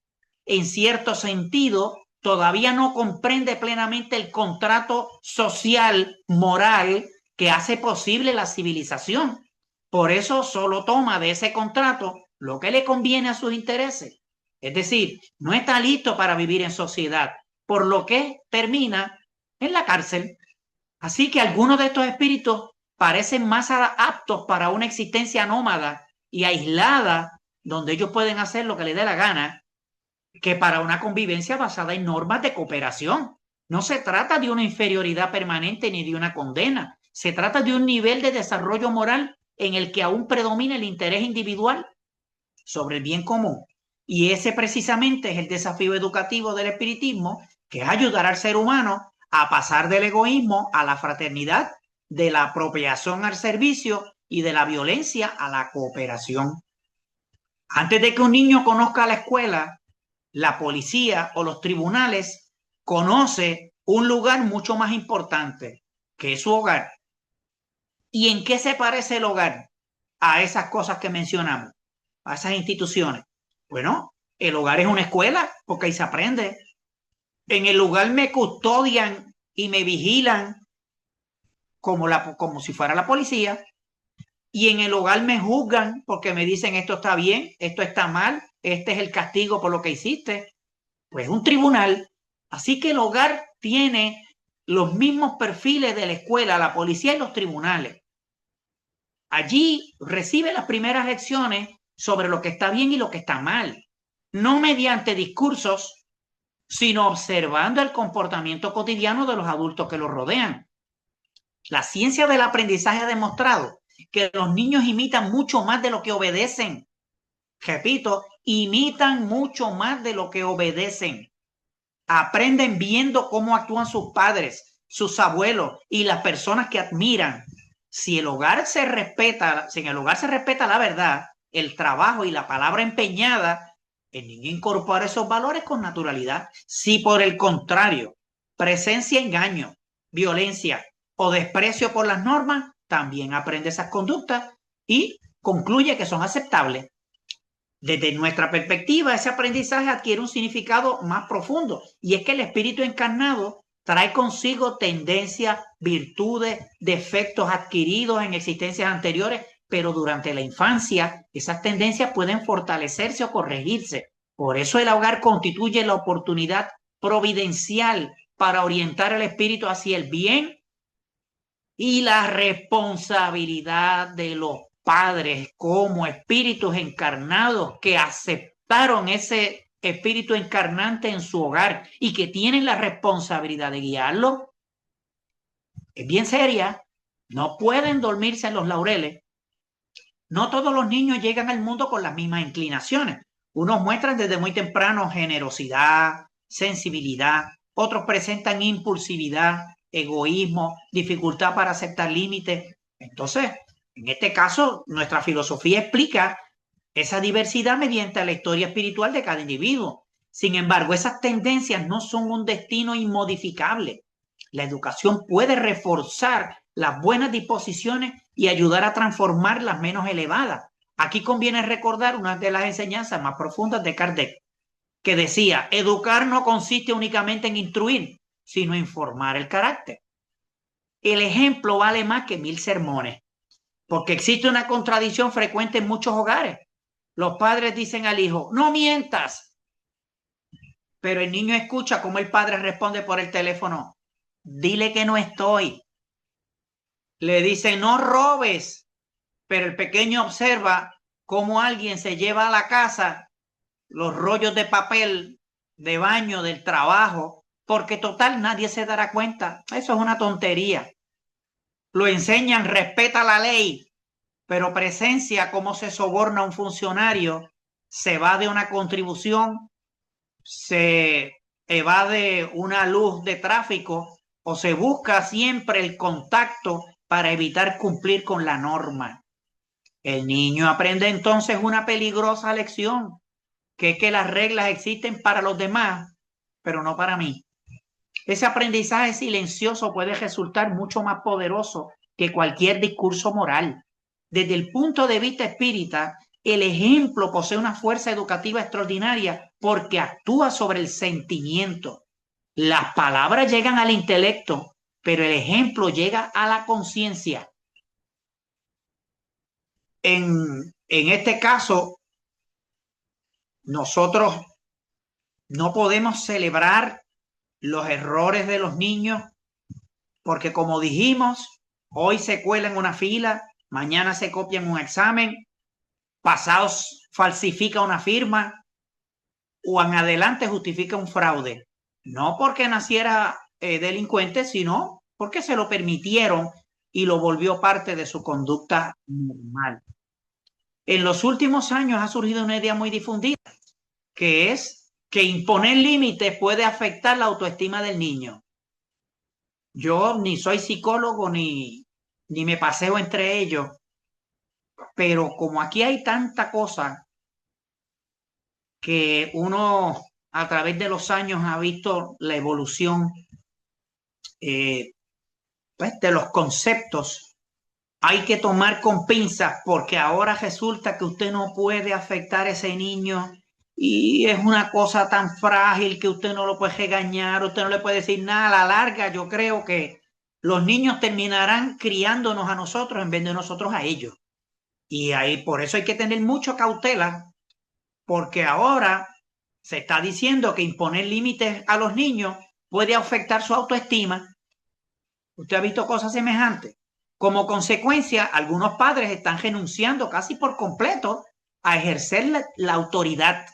En cierto sentido, todavía no comprende plenamente el contrato social, moral, que hace posible la civilización. Por eso solo toma de ese contrato lo que le conviene a sus intereses. Es decir, no está listo para vivir en sociedad, por lo que termina en la cárcel. Así que algunos de estos espíritus parecen más aptos para una existencia nómada y aislada, donde ellos pueden hacer lo que les dé la gana, que para una convivencia basada en normas de cooperación. No se trata de una inferioridad permanente ni de una condena. Se trata de un nivel de desarrollo moral en el que aún predomina el interés individual sobre el bien común. Y ese precisamente es el desafío educativo del espiritismo, que es ayudar al ser humano a pasar del egoísmo a la fraternidad, de la apropiación al servicio y de la violencia a la cooperación. Antes de que un niño conozca la escuela, la policía o los tribunales, conoce un lugar mucho más importante, que es su hogar. ¿Y en qué se parece el hogar a esas cosas que mencionamos, a esas instituciones? Bueno, el hogar es una escuela porque ahí se aprende. En el lugar me custodian y me vigilan como si fuera la policía. Y en el hogar me juzgan porque me dicen esto está bien, esto está mal, este es el castigo por lo que hiciste. Pues un tribunal. Así que el hogar tiene los mismos perfiles de la escuela, la policía y los tribunales. Allí recibe las primeras lecciones sobre lo que está bien y lo que está mal, no mediante discursos, sino observando el comportamiento cotidiano de los adultos que los rodean. La ciencia del aprendizaje ha demostrado que los niños imitan mucho más de lo que obedecen. Repito, imitan mucho más de lo que obedecen. Aprenden viendo cómo actúan sus padres, sus abuelos y las personas que admiran. Si el hogar se respeta, si en el hogar se respeta la verdad, el trabajo y la palabra empeñada, el niño incorpora esos valores con naturalidad. Si por el contrario, presencia engaño, violencia o desprecio por las normas, también aprende esas conductas y concluye que son aceptables. Desde nuestra perspectiva, ese aprendizaje adquiere un significado más profundo, y es que el espíritu encarnado trae consigo tendencias, virtudes, defectos adquiridos en existencias anteriores, pero durante la infancia esas tendencias pueden fortalecerse o corregirse. Por eso el hogar constituye la oportunidad providencial para orientar el espíritu hacia el bien, y la responsabilidad de los padres como espíritus encarnados que aceptaron ese espíritu encarnante en su hogar y que tienen la responsabilidad de guiarlo es bien seria. No pueden dormirse en los laureles. No todos los niños llegan al mundo con las mismas inclinaciones. Unos muestran desde muy temprano generosidad, sensibilidad, otros presentan impulsividad, egoísmo, dificultad para aceptar límites. Entonces, en este caso, nuestra filosofía explica esa diversidad mediante la historia espiritual de cada individuo. Sin embargo, esas tendencias no son un destino inmodificable. La educación puede reforzar las buenas disposiciones y ayudar a transformar las menos elevadas. Aquí conviene recordar una de las enseñanzas más profundas de Kardec, que decía: educar no consiste únicamente en instruir, sino en formar el carácter. El ejemplo vale más que 1000 sermones, porque existe una contradicción frecuente en muchos hogares. Los padres dicen al hijo: no mientas, pero el niño escucha cómo el padre responde por el teléfono: dile que no estoy. Le dicen: no robes, pero el pequeño observa cómo alguien se lleva a la casa los rollos de papel de baño del trabajo, porque total nadie se dará cuenta. Eso es una tontería. Lo enseñan: respeta la ley, pero presencia cómo se soborna a un funcionario, se va de una contribución, se evade una luz de tráfico o se busca siempre el contacto para evitar cumplir con la norma. El niño aprende entonces una peligrosa lección, que es que las reglas existen para los demás, pero no para mí. Ese aprendizaje silencioso puede resultar mucho más poderoso que cualquier discurso moral. Desde el punto de vista espírita, el ejemplo posee una fuerza educativa extraordinaria porque actúa sobre el sentimiento. Las palabras llegan al intelecto, pero el ejemplo llega a la conciencia. En este caso, nosotros no podemos celebrar los errores de los niños porque, como dijimos, hoy se cuela en una fila, mañana se copia en un examen, pasado falsifica una firma o en adelante justifica un fraude. No porque naciera delincuente, sino porque se lo permitieron y lo volvió parte de su conducta normal. En los últimos años ha surgido una idea muy difundida, que es que imponer límites puede afectar la autoestima del niño. Yo ni soy psicólogo ni me paseo entre ellos, pero como aquí hay tanta cosa que uno a través de los años ha visto la evolución pues, de los conceptos, hay que tomar con pinzas porque ahora resulta que usted no puede afectar a ese niño y es una cosa tan frágil que usted no lo puede regañar, usted no le puede decir nada. A la larga yo creo que los niños terminarán criándonos a nosotros en vez de nosotros a ellos. Y ahí por eso hay que tener mucha cautela, porque ahora se está diciendo que imponer límites a los niños puede afectar su autoestima. ¿Usted ha visto cosas semejantes? Como consecuencia, algunos padres están renunciando casi por completo a ejercer la autoridad.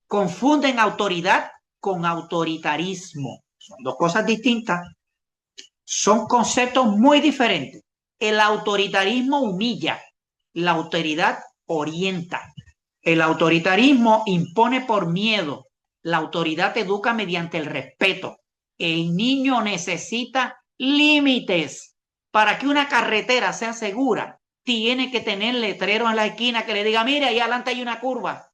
Confunden autoridad con autoritarismo. Son dos cosas distintas. Son conceptos muy diferentes. El autoritarismo humilla, la autoridad orienta. El autoritarismo impone por miedo, la autoridad educa mediante el respeto. El niño necesita límites Para que una carretera sea segura, tiene que tener letreros en la esquina que le diga, mire, ahí adelante hay una curva.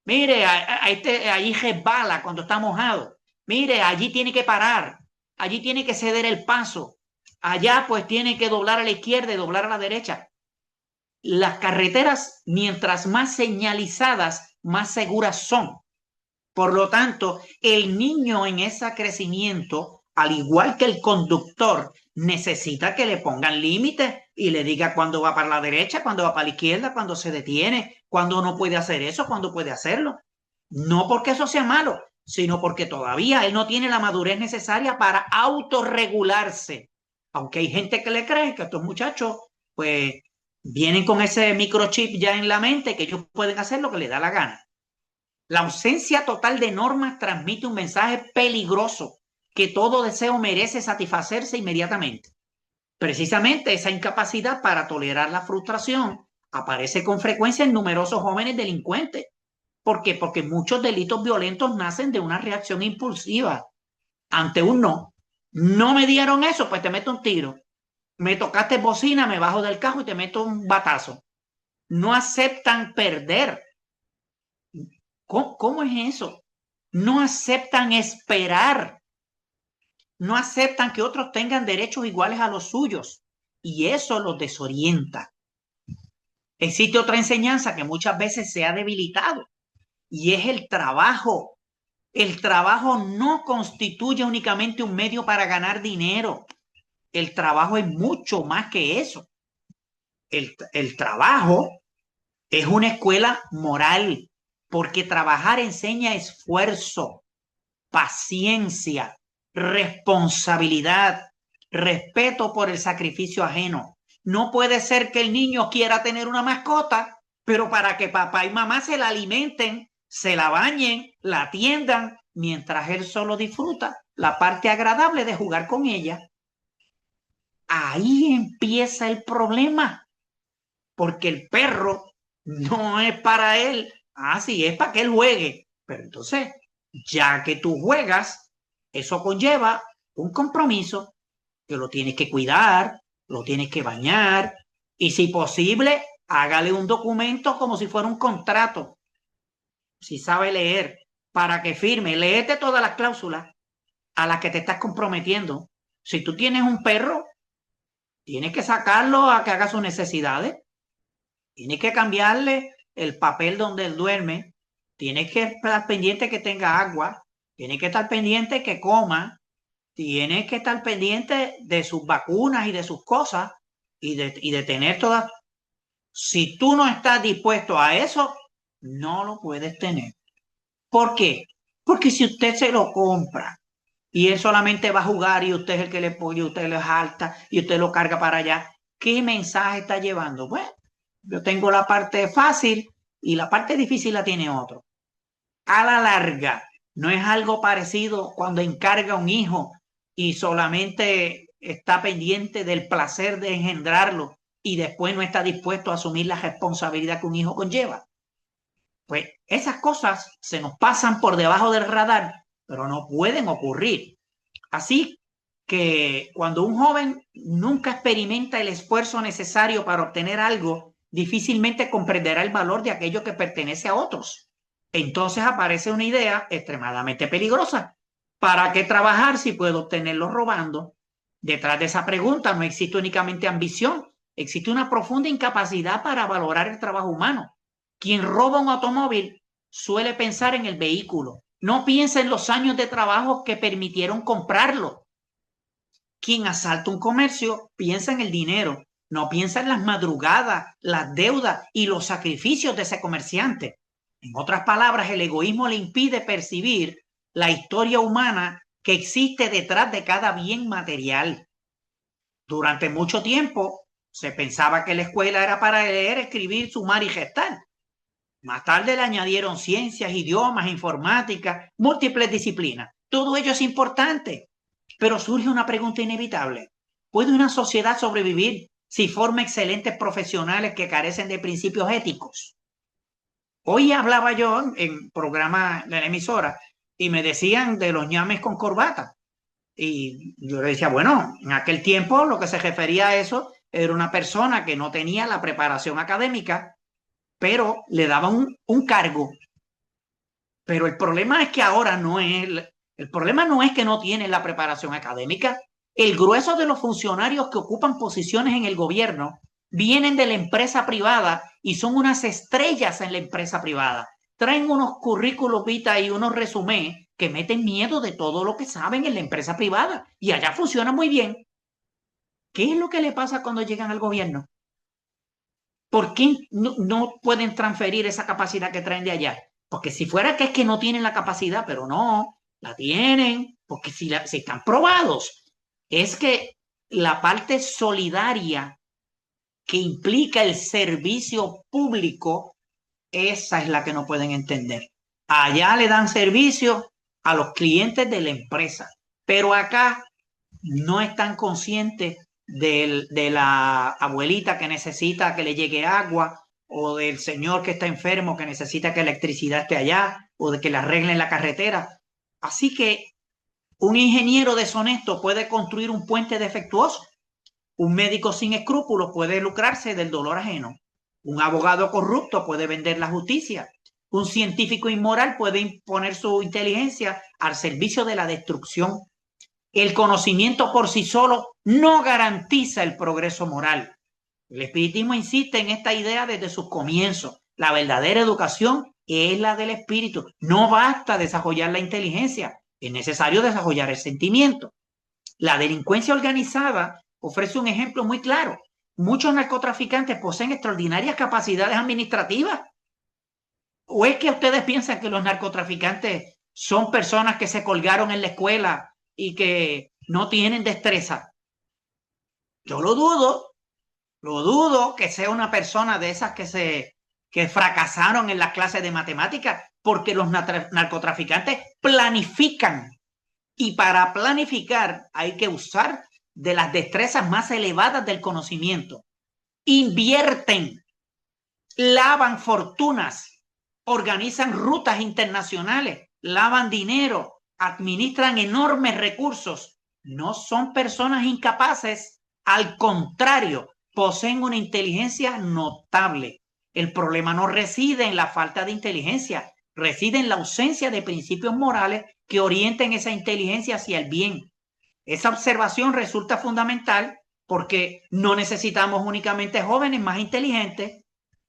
Mire, ahí resbala cuando está mojado. Mire, allí tiene que parar. Allí tiene que ceder el paso. Allá pues tiene que doblar a la izquierda y doblar a la derecha. Las carreteras, mientras más señalizadas, más seguras son. Por lo tanto, el niño en ese crecimiento, al igual que el conductor, necesita que le pongan límites y le diga cuándo va para la derecha, cuándo va para la izquierda, cuándo se detiene, cuándo no puede hacer eso, cuándo puede hacerlo. No porque eso sea malo, sino porque todavía él no tiene la madurez necesaria para autorregularse. Aunque hay gente que le cree que estos muchachos, pues, vienen con ese microchip ya en la mente que ellos pueden hacer lo que les da la gana. La ausencia total de normas transmite un mensaje peligroso que todo deseo merece satisfacerse inmediatamente. Precisamente esa incapacidad para tolerar la frustración aparece con frecuencia en numerosos jóvenes delincuentes. ¿Por qué? Porque muchos delitos violentos nacen de una reacción impulsiva ante un no. No me dieron eso, pues te meto un tiro. Me tocaste bocina, me bajo del carro y te meto un batazo. No aceptan perder. ¿Cómo es eso? No aceptan esperar, no aceptan que otros tengan derechos iguales a los suyos y eso los desorienta. Existe otra enseñanza que muchas veces se ha debilitado y es el trabajo. El trabajo no constituye únicamente un medio para ganar dinero. El trabajo es mucho más que eso. El trabajo es una escuela moral porque trabajar enseña esfuerzo, paciencia, responsabilidad, respeto por el sacrificio ajeno. No puede ser que el niño quiera tener una mascota, pero para que papá y mamá se la alimenten, se la bañen, la atiendan, mientras él solo disfruta la parte agradable de jugar con ella. Ahí empieza el problema, porque el perro no es para él. Ah, sí, es para que él juegue. Pero entonces, ya que tú juegas, eso conlleva un compromiso que lo tienes que cuidar, lo tienes que bañar y si posible, hágale un documento como si fuera un contrato, si sabe leer, para que firme. Léete todas las cláusulas a las que te estás comprometiendo. Si tú tienes un perro, tienes que sacarlo a que haga sus necesidades. Tienes que cambiarle el papel donde él duerme. Tienes que estar pendiente que tenga agua. Tienes que estar pendiente que coma. Tienes que estar pendiente de sus vacunas y de sus cosas y de tener todas. Si tú no estás dispuesto a eso, no lo puedes tener. ¿Por qué? Porque si usted se lo compra y él solamente va a jugar y usted es el que le pone, usted le jalta y usted lo carga para allá, ¿qué mensaje está llevando? Bueno, yo tengo la parte fácil y la parte difícil la tiene otro. A la larga, no es algo parecido cuando encarga un hijo y solamente está pendiente del placer de engendrarlo y después no está dispuesto a asumir la responsabilidad que un hijo conlleva. Pues esas cosas se nos pasan por debajo del radar, pero no pueden ocurrir. Así que cuando un joven nunca experimenta el esfuerzo necesario para obtener algo, difícilmente comprenderá el valor de aquello que pertenece a otros. Entonces aparece una idea extremadamente peligrosa. ¿Para qué trabajar si puedo obtenerlo robando? Detrás de esa pregunta no existe únicamente ambición, existe una profunda incapacidad para valorar el trabajo humano. Quien roba un automóvil suele pensar en el vehículo, no piensa en los años de trabajo que permitieron comprarlo. Quien asalta un comercio piensa en el dinero, no piensa en las madrugadas, las deudas y los sacrificios de ese comerciante. En otras palabras, el egoísmo le impide percibir la historia humana que existe detrás de cada bien material. Durante mucho tiempo se pensaba que la escuela era para leer, escribir, sumar y gestar. Más tarde le añadieron ciencias, idiomas, informática, múltiples disciplinas. Todo ello es importante, pero surge una pregunta inevitable. ¿Puede una sociedad sobrevivir si forma excelentes profesionales que carecen de principios éticos? Hoy hablaba yo en programa de la emisora y me decían de los ñames con corbata. Y yo le decía, bueno, en aquel tiempo lo que se refería a eso era una persona que no tenía la preparación académica, pero le daba un cargo. Pero el problema es que ahora no es, el problema no es que no tienen la preparación académica. El grueso de los funcionarios que ocupan posiciones en el gobierno vienen de la empresa privada y son unas estrellas en la empresa privada. Traen unos currículos vitae y unos resumés que meten miedo de todo lo que saben en la empresa privada y allá funciona muy bien. ¿Qué es lo que le pasa cuando llegan al gobierno? ¿Por qué no pueden transferir esa capacidad que traen de allá? Porque si fuera que es que no tienen la capacidad, pero no, la tienen, porque si están probados, es que la parte solidaria que implica el servicio público, esa es la que no pueden entender. Allá le dan servicio a los clientes de la empresa, pero acá no están conscientes de la abuelita que necesita que le llegue agua, o del señor que está enfermo que necesita que la electricidad esté allá, o de que le arreglen la carretera. Así que un ingeniero deshonesto puede construir un puente defectuoso. Un médico sin escrúpulos puede lucrarse del dolor ajeno. Un abogado corrupto puede vender la justicia. Un científico inmoral puede imponer su inteligencia al servicio de la destrucción. El conocimiento por sí solo no garantiza el progreso moral. El espiritismo insiste en esta idea desde sus comienzos. La verdadera educación es la del espíritu. No basta desarrollar la inteligencia, es necesario desarrollar el sentimiento. La delincuencia organizada ofrece un ejemplo muy claro. Muchos narcotraficantes poseen extraordinarias capacidades administrativas. ¿O es que ustedes piensan que los narcotraficantes son personas que se colgaron en la escuela y que no tienen destreza? Yo lo dudo que sea una persona de esas que fracasaron en las clases de matemáticas, porque los narcotraficantes planifican, y para planificar hay que usar de las destrezas más elevadas del conocimiento. Invierten, lavan fortunas, organizan rutas internacionales, lavan dinero, administran enormes recursos. No son personas incapaces, al contrario, poseen una inteligencia notable. El problema no reside en la falta de inteligencia, reside en la ausencia de principios morales que orienten esa inteligencia hacia el bien. Esa observación resulta fundamental porque no necesitamos únicamente jóvenes más inteligentes,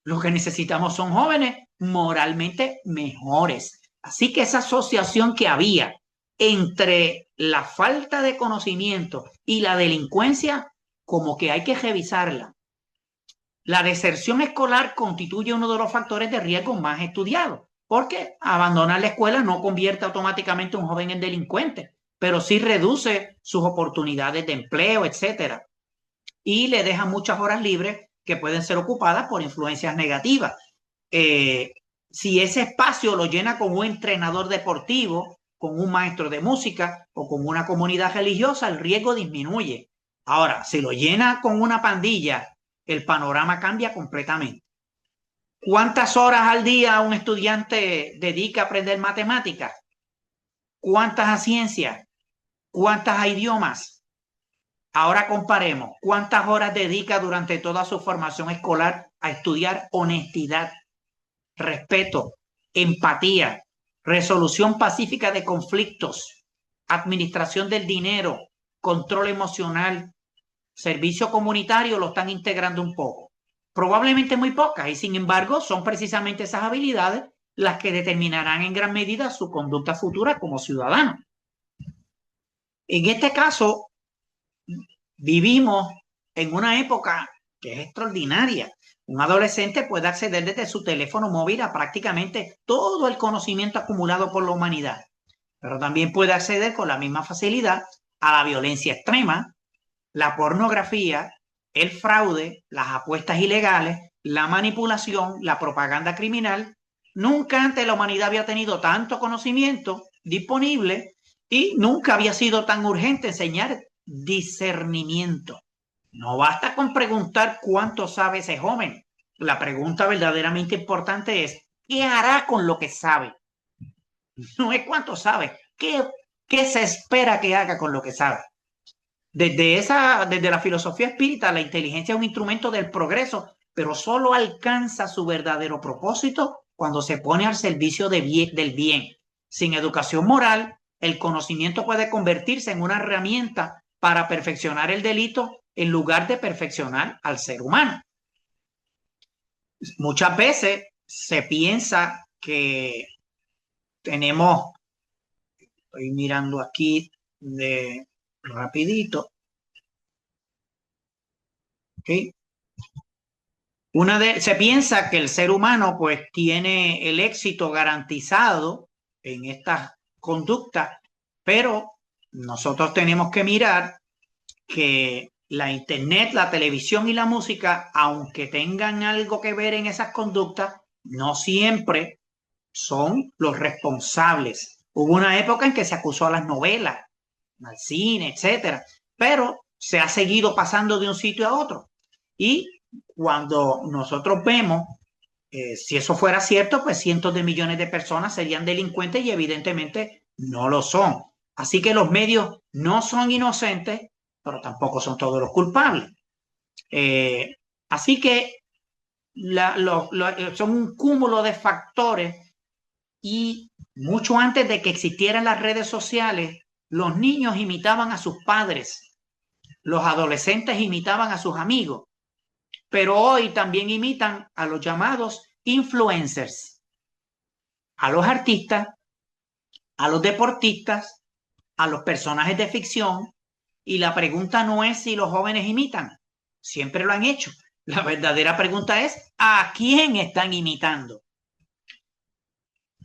lo que necesitamos son jóvenes moralmente mejores. Así que esa asociación que había entre la falta de conocimiento y la delincuencia, como que hay que revisarla. La deserción escolar constituye uno de los factores de riesgo más estudiados, porque abandonar la escuela no convierte automáticamente a un joven en delincuente, pero sí reduce sus oportunidades de empleo, etcétera, y le deja muchas horas libres que pueden ser ocupadas por influencias negativas. Eh, si ese espacio lo llena con un entrenador deportivo, con un maestro de música o con una comunidad religiosa, el riesgo disminuye. Ahora, si lo llena con una pandilla, el panorama cambia completamente. ¿Cuántas horas al día un estudiante dedica a aprender matemáticas? ¿Cuántas a ciencias? ¿Cuántas a idiomas? Ahora comparemos cuántas horas dedica durante toda su formación escolar a estudiar honestidad, respeto, empatía, resolución pacífica de conflictos, administración del dinero, control emocional, servicio comunitario. Lo están integrando un poco. Probablemente muy pocas, y sin embargo son precisamente esas habilidades las que determinarán en gran medida su conducta futura como ciudadano. En este caso, vivimos en una época que es extraordinaria. Un adolescente puede acceder desde su teléfono móvil a prácticamente todo el conocimiento acumulado por la humanidad, pero también puede acceder con la misma facilidad a la violencia extrema, la pornografía, el fraude, las apuestas ilegales, la manipulación, la propaganda criminal. Nunca antes la humanidad había tenido tanto conocimiento disponible y nunca había sido tan urgente enseñar discernimiento. No basta con preguntar cuánto sabe ese joven. La pregunta verdaderamente importante es, ¿qué hará con lo que sabe? No es cuánto sabe, ¿Qué se espera que haga con lo que sabe? Desde la filosofía espírita, la inteligencia es un instrumento del progreso, pero solo alcanza su verdadero propósito cuando se pone al servicio del bien. Sin educación moral, el conocimiento puede convertirse en una herramienta para perfeccionar el delito en lugar de perfeccionar al ser humano. Muchas veces se piensa que tenemos, estoy mirando aquí de rapidito, ¿ok? Se piensa que el ser humano pues tiene el éxito garantizado en estas conductas, pero nosotros tenemos que mirar que la internet, la televisión y la música, aunque tengan algo que ver en esas conductas, no siempre son los responsables. Hubo una época en que se acusó a las novelas, al cine, etcétera, pero se ha seguido pasando de un sitio a otro. Y cuando nosotros vemos, si eso fuera cierto, pues cientos de millones de personas serían delincuentes y evidentemente no lo son. Así que los medios no son inocentes, pero tampoco son todos los culpables. Así que son un cúmulo de factores y mucho antes de que existieran las redes sociales, los niños imitaban a sus padres, los adolescentes imitaban a sus amigos, pero hoy también imitan a los llamados influencers, a los artistas, a los deportistas, a los personajes de ficción, y la pregunta no es si los jóvenes imitan, siempre lo han hecho. La verdadera pregunta es ¿a quién están imitando?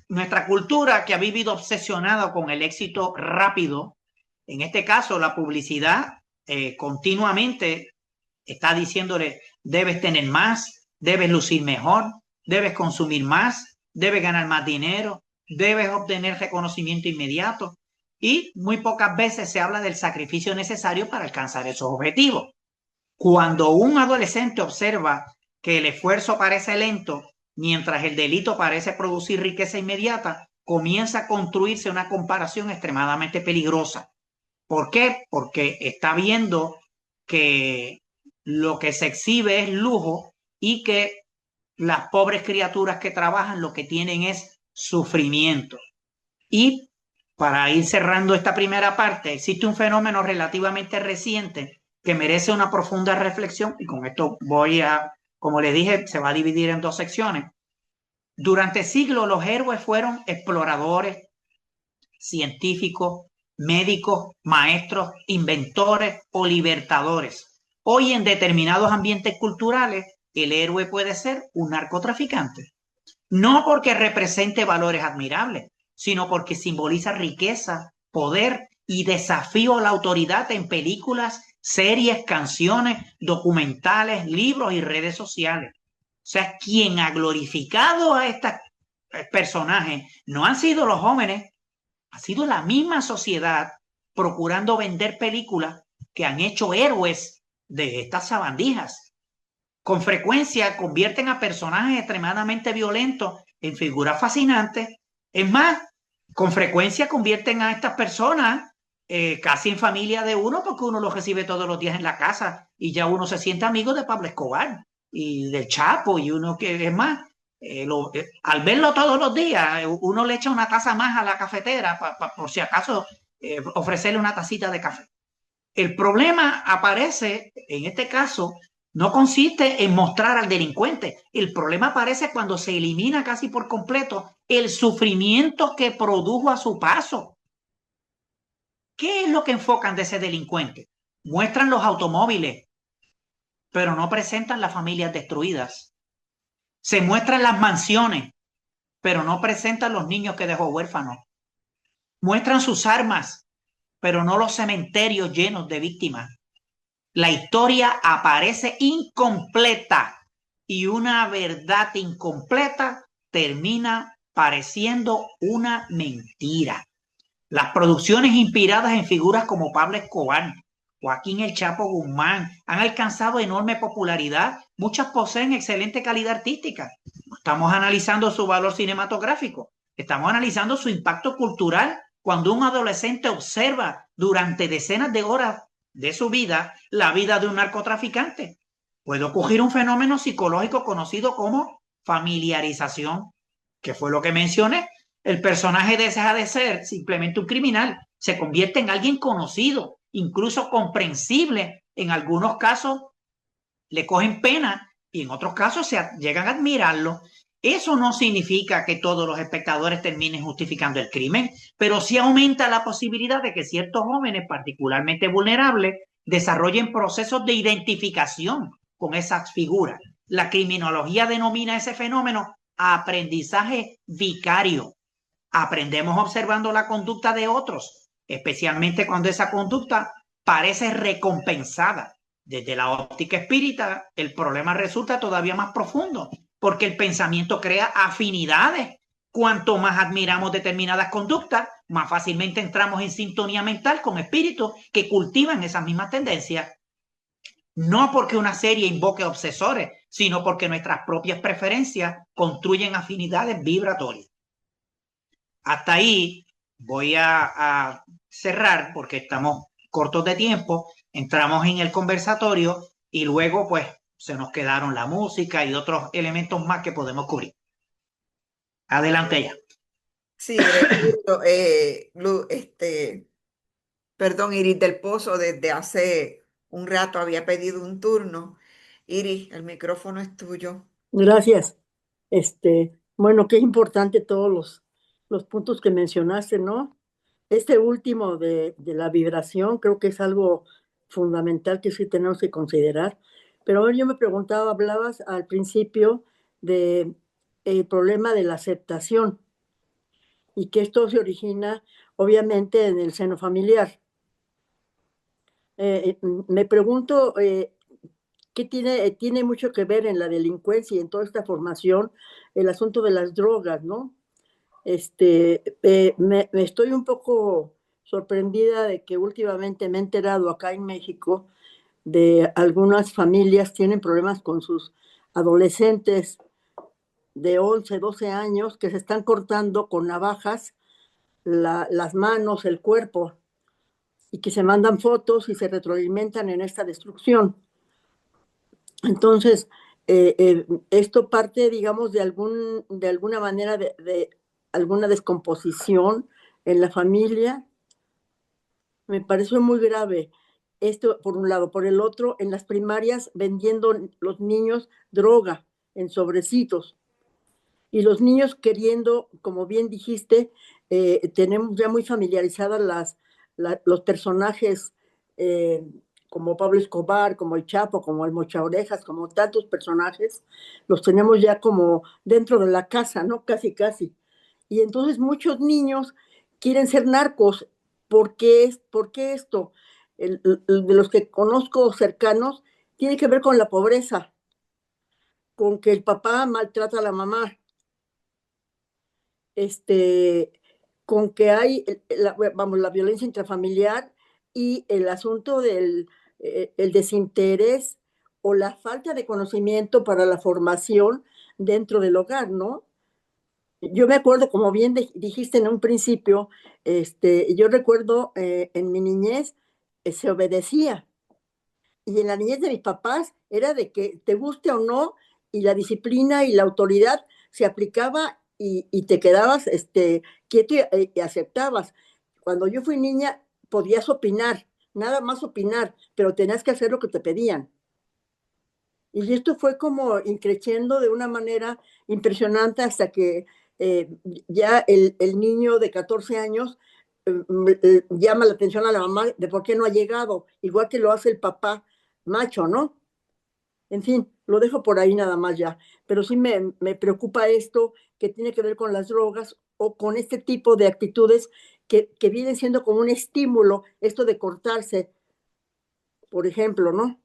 Nuestra cultura, que ha vivido obsesionada con el éxito rápido, en este caso la publicidad, continuamente está diciéndole debes tener más, debes lucir mejor, debes consumir más, debes ganar más dinero, debes obtener reconocimiento inmediato, y muy pocas veces se habla del sacrificio necesario para alcanzar esos objetivos. Cuando un adolescente observa que el esfuerzo parece lento, mientras el delito parece producir riqueza inmediata, comienza a construirse una comparación extremadamente peligrosa. ¿Por qué? Porque está viendo que lo que se exhibe es lujo y que las pobres criaturas que trabajan lo que tienen es sufrimiento. Y para ir cerrando esta primera parte, existe un fenómeno relativamente reciente que merece una profunda reflexión, y con esto como les dije, se va a dividir en dos secciones. Durante siglos los héroes fueron exploradores, científicos, médicos, maestros, inventores o libertadores. Hoy en determinados ambientes culturales, el héroe puede ser un narcotraficante. No porque represente valores admirables, sino porque simboliza riqueza, poder y desafío a la autoridad en películas, series, canciones, documentales, libros y redes sociales. O sea, quien ha glorificado a estos personajes no han sido los jóvenes, ha sido la misma sociedad procurando vender películas que han hecho héroes de estas sabandijas. Con frecuencia convierten a personajes extremadamente violentos en figuras fascinantes. Es más, con frecuencia convierten a estas personas casi en familia de uno, porque uno los recibe todos los días en la casa y ya uno se siente amigo de Pablo Escobar y del Chapo, y uno que es más, al verlo todos los días, uno le echa una taza más a la cafetera por si acaso ofrecerle una tacita de café. El problema aparece, en este caso, no consiste en mostrar al delincuente. El problema aparece cuando se elimina casi por completo el sufrimiento que produjo a su paso. ¿Qué es lo que enfocan de ese delincuente? Muestran los automóviles, pero no presentan las familias destruidas. Se muestran las mansiones, pero no presentan los niños que dejó huérfanos. Muestran sus armas, pero no los cementerios llenos de víctimas. La historia aparece incompleta y una verdad incompleta termina pareciendo una mentira. Las producciones inspiradas en figuras como Pablo Escobar, Joaquín El Chapo Guzmán, han alcanzado enorme popularidad. Muchas poseen excelente calidad artística. Estamos analizando su valor cinematográfico, estamos analizando su impacto cultural Cuando un adolescente observa durante decenas de horas de su vida la vida de un narcotraficante, puede ocurrir un fenómeno psicológico conocido como familiarización, que fue lo que mencioné. El personaje deja de ser simplemente un criminal, se convierte en alguien conocido, incluso comprensible. En algunos casos le cogen pena y en otros casos llegan a admirarlo. Eso no significa que todos los espectadores terminen justificando el crimen, pero sí aumenta la posibilidad de que ciertos jóvenes, particularmente vulnerables, desarrollen procesos de identificación con esas figuras. La criminología denomina ese fenómeno aprendizaje vicario. Aprendemos observando la conducta de otros, especialmente cuando esa conducta parece recompensada. Desde la óptica espírita, el problema resulta todavía más profundo, porque el pensamiento crea afinidades. Cuanto más admiramos determinadas conductas, más fácilmente entramos en sintonía mental con espíritus que cultivan esas mismas tendencias. No porque una serie invoque obsesores, sino porque nuestras propias preferencias construyen afinidades vibratorias. Hasta ahí voy a cerrar porque estamos cortos de tiempo, entramos en el conversatorio y luego pues se nos quedaron la música y otros elementos más que podemos cubrir. Adelante ya. Sí, perdón, Iris del Pozo, desde hace un rato había pedido un turno. Iris, el micrófono es tuyo. Gracias. Bueno, qué importante todos los puntos que mencionaste, ¿no? Este último de la vibración creo que es algo fundamental que sí tenemos que considerar. Pero a ver, yo me preguntaba, hablabas al principio de el problema de la aceptación y que esto se origina obviamente en el seno familiar. Me pregunto, que tiene mucho que ver en la delincuencia y en toda esta formación el asunto de las drogas, ¿no? Me estoy un poco sorprendida de que últimamente me he enterado acá en México de algunas familias tienen problemas con sus adolescentes de 11, 12 años que se están cortando con navajas las manos, el cuerpo, y que se mandan fotos y se retroalimentan en esta destrucción. Entonces, esto parte, digamos, de alguna manera de alguna descomposición en la familia. Me pareció muy grave esto por un lado. Por el otro, en las primarias vendiendo los niños droga en sobrecitos. Y los niños queriendo, como bien dijiste, tenemos ya muy familiarizadas los personajes eh, como Pablo Escobar, como el Chapo, como el Mocha Orejas, como tantos personajes, los tenemos ya como dentro de la casa, ¿no? Casi, casi. Y entonces muchos niños quieren ser narcos. ¿Por qué esto? De los que conozco cercanos, tiene que ver con la pobreza, con que el papá maltrata a la mamá, este, con que hay, la violencia intrafamiliar y el asunto del el desinterés o la falta de conocimiento para la formación dentro del hogar, ¿no? Yo me acuerdo, como bien dijiste en un principio, yo recuerdo en mi niñez se obedecía y en la niñez de mis papás era de que te guste o no y la disciplina y la autoridad se aplicaba y te quedabas quieto y aceptabas. Cuando yo fui niña podías opinar, nada más opinar, pero tenías que hacer lo que te pedían. Y esto fue como increciendo de una manera impresionante hasta que eh, ya el niño de 14 años llama la atención a la mamá de por qué no ha llegado, igual que lo hace el papá macho, ¿no? En fin, lo dejo por ahí nada más ya. Pero sí me preocupa esto que tiene que ver con las drogas o con este tipo de actitudes que vienen siendo como un estímulo, esto de cortarse, por ejemplo, ¿no?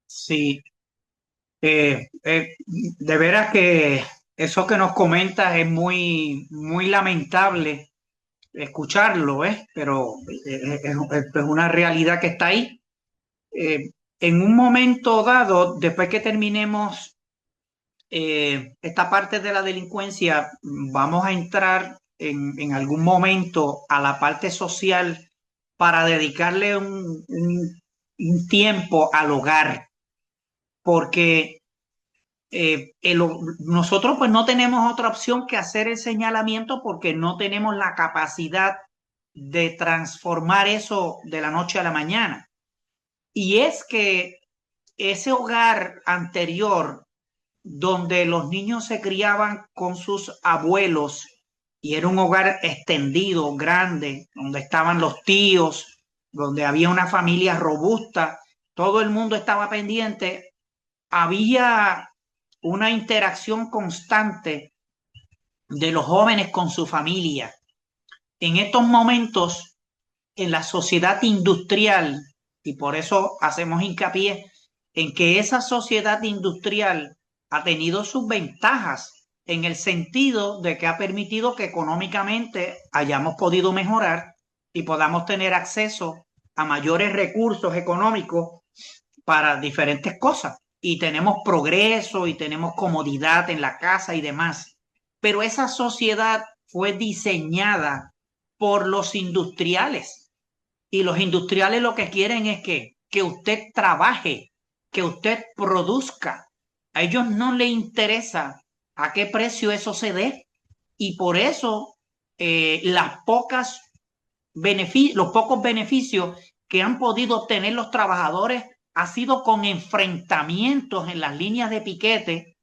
Sí, de veras que eso que nos comentas es muy lamentable escucharlo, ¿eh? Pero es una realidad que está ahí. En un momento dado, después que terminemos esta parte de la delincuencia, vamos a entrar en algún momento a la parte social para dedicarle un tiempo al hogar, porque nosotros pues no tenemos otra opción que hacer el señalamiento porque no tenemos la capacidad de transformar eso de la noche a la mañana. Y es que ese hogar anterior donde los niños se criaban con sus abuelos y era un hogar extendido, grande, donde estaban los tíos, donde había una familia robusta, todo el mundo estaba pendiente, había una interacción constante de los jóvenes con su familia. En estos momentos, en la sociedad industrial, y por eso hacemos hincapié en que esa sociedad industrial ha tenido sus ventajas en el sentido de que ha permitido que económicamente hayamos podido mejorar y podamos tener acceso a mayores recursos económicos para diferentes cosas. Y tenemos progreso y tenemos comodidad en la casa y demás. Pero esa sociedad fue diseñada por los industriales. Y los industriales lo que quieren es que usted trabaje, que usted produzca. A ellos no les interesa a qué precio eso se dé. Y por eso los pocos beneficios que han podido obtener los trabajadores ha sido con enfrentamientos en las líneas de piquete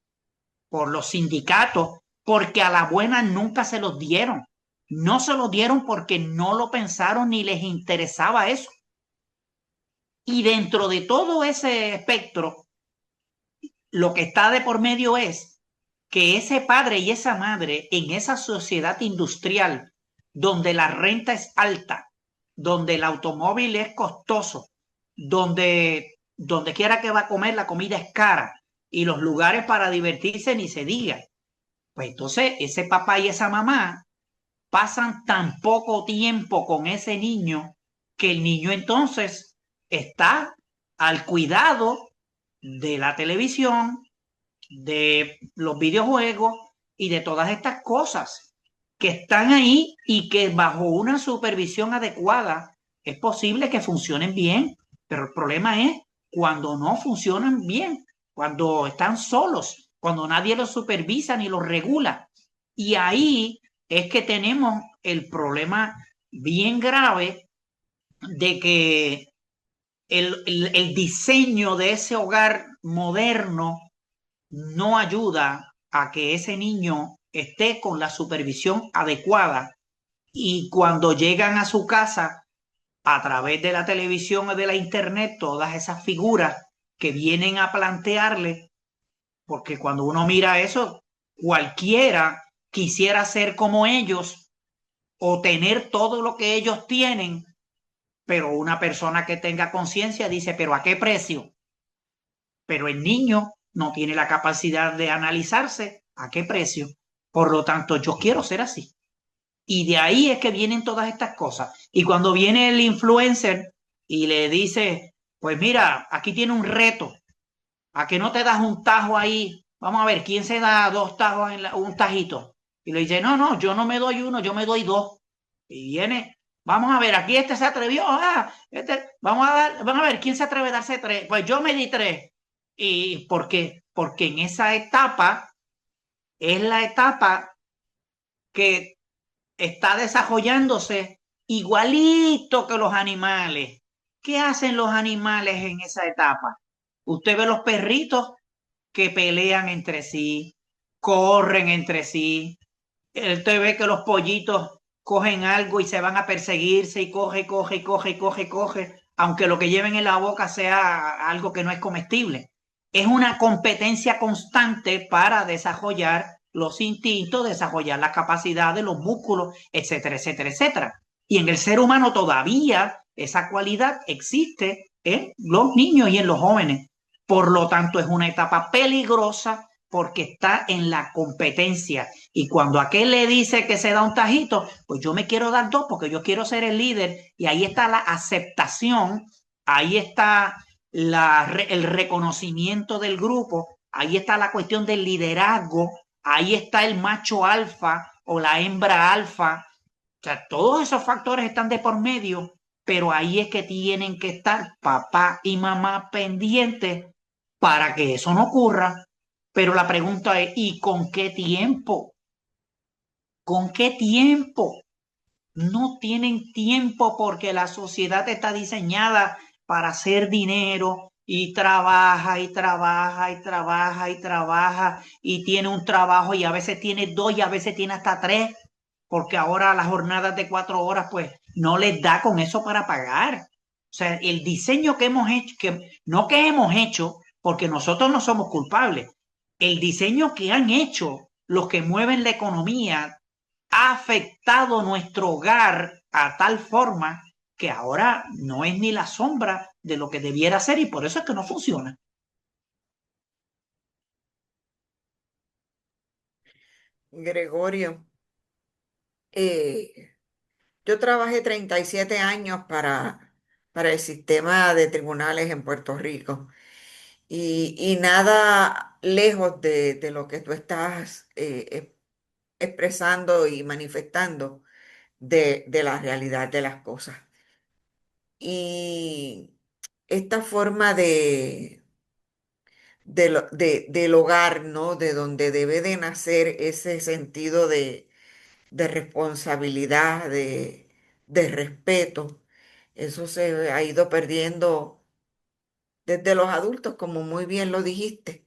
por los sindicatos, porque a la buena nunca se los dieron. No se los dieron porque no lo pensaron ni les interesaba eso. Y dentro de todo ese espectro, lo que está de por medio es que ese padre y esa madre en esa sociedad industrial donde la renta es alta, donde el automóvil es costoso, donde quiera que va a comer la comida es cara y los lugares para divertirse ni se diga. Pues entonces ese papá y esa mamá pasan tan poco tiempo con ese niño que el niño entonces está al cuidado de la televisión, de los videojuegos y de todas estas cosas que están ahí y que bajo una supervisión adecuada es posible que funcionen bien, pero el problema es cuando no funcionan bien, cuando están solos, cuando nadie los supervisa ni los regula. Y ahí es que tenemos el problema bien grave de que el diseño de ese hogar moderno no ayuda a que ese niño esté con la supervisión adecuada y cuando llegan a su casa a través de la televisión o de la internet, todas esas figuras que vienen a plantearle, porque cuando uno mira eso, cualquiera quisiera ser como ellos o tener todo lo que ellos tienen, pero una persona que tenga conciencia dice, pero ¿a qué precio? Pero el niño no tiene la capacidad de analizarse a qué precio. Por lo tanto, yo quiero ser así. Y de ahí es que vienen todas estas cosas. Y cuando viene el influencer y le dice, pues mira, aquí tiene un reto, ¿a que no te das un tajo ahí? Vamos a ver, ¿quién se da 2 tajos en un tajito? Y le dice, no, yo no me doy 1, yo me doy 2. Y viene, vamos a ver, aquí este se atrevió, vamos a ver, ¿quién se atreve a darse 3? Pues yo me di 3. ¿Y por qué? Porque en esa etapa es la etapa que está desarrollándose igualito que los animales. ¿Qué hacen los animales en esa etapa? Usted ve los perritos que pelean entre sí, corren entre sí. Usted ve que los pollitos cogen algo y se van a perseguirse y coge, aunque lo que lleven en la boca sea algo que no es comestible. Es una competencia constante para desarrollar los instintos, desarrollar las capacidades, los músculos, etcétera, etcétera, etcétera. Y en el ser humano todavía esa cualidad existe en los niños y en los jóvenes. Por lo tanto, es una etapa peligrosa porque está en la competencia. Y cuando aquel le dice que se da un tajito, pues yo me quiero dar 2 porque yo quiero ser el líder. Y ahí está la aceptación, ahí está el reconocimiento del grupo, ahí está la cuestión del liderazgo, ahí está el macho alfa o la hembra alfa. O sea, todos esos factores están de por medio, pero ahí es que tienen que estar papá y mamá pendientes para que eso no ocurra. Pero la pregunta es, ¿y con qué tiempo? ¿Con qué tiempo? No tienen tiempo porque la sociedad está diseñada para hacer dinero y trabaja y trabaja y trabaja y trabaja y tiene un trabajo y a veces tiene dos y a veces tiene hasta tres, porque ahora las jornadas de 4 horas pues no les da con eso para pagar. O sea, el diseño que hemos hecho, que hemos hecho, porque nosotros no somos culpables, el diseño que han hecho los que mueven la economía ha afectado nuestro hogar a tal forma que ahora no es ni la sombra de lo que debiera ser y por eso es que no funciona. Gregorio, eh, yo trabajé 37 años para el sistema de tribunales en Puerto Rico y nada lejos de lo que tú estás expresando y manifestando de la realidad de las cosas. Y esta forma del hogar, ¿no? De donde debe de nacer ese sentido de responsabilidad, de respeto, eso se ha ido perdiendo desde los adultos, como muy bien lo dijiste.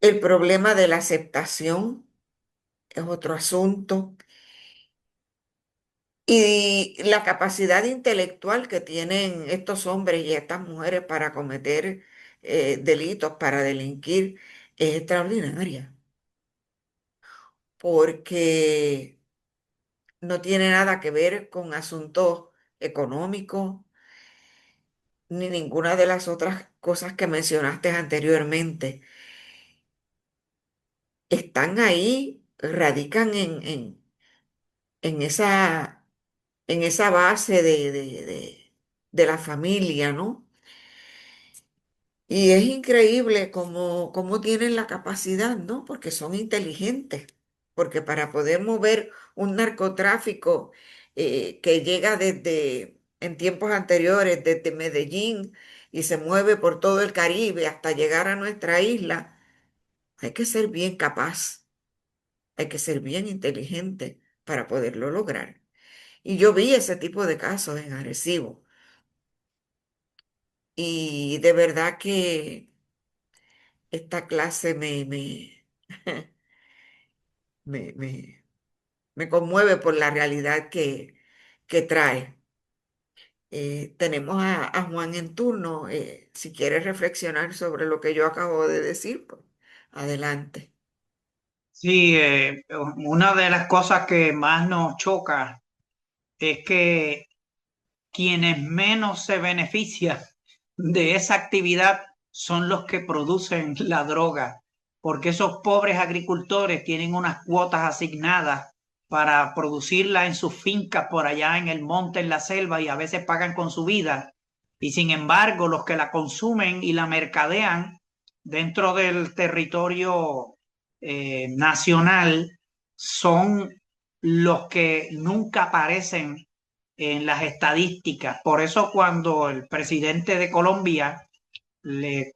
El problema de la aceptación es otro asunto. Y la capacidad intelectual que tienen estos hombres y estas mujeres para cometer delitos, para delinquir, es extraordinaria, porque no tiene nada que ver con asuntos económicos ni ninguna de las otras cosas que mencionaste anteriormente. Están ahí, radican en en esa base de la familia, ¿no? Y es increíble cómo tienen la capacidad, ¿no? Porque son inteligentes. Porque para poder mover un narcotráfico que llega desde, en tiempos anteriores, desde Medellín y se mueve por todo el Caribe hasta llegar a nuestra isla, hay que ser bien capaz, hay que ser bien inteligente para poderlo lograr. Y yo vi ese tipo de casos en Arecibo. Y de verdad que esta clase me, me, me conmueve por la realidad que trae. Tenemos a Juan en turno. Si quieres reflexionar sobre lo que yo acabo de decir, pues adelante. Sí, una de las cosas que más nos choca es que quienes menos se benefician de esa actividad son los que producen la droga, porque esos pobres agricultores tienen unas cuotas asignadas para producirla en sus fincas por allá en el monte, en la selva, y a veces pagan con su vida. Y sin embargo, los que la consumen y la mercadean dentro del territorio nacional son los que nunca aparecen en las estadísticas. Por eso cuando el presidente de Colombia le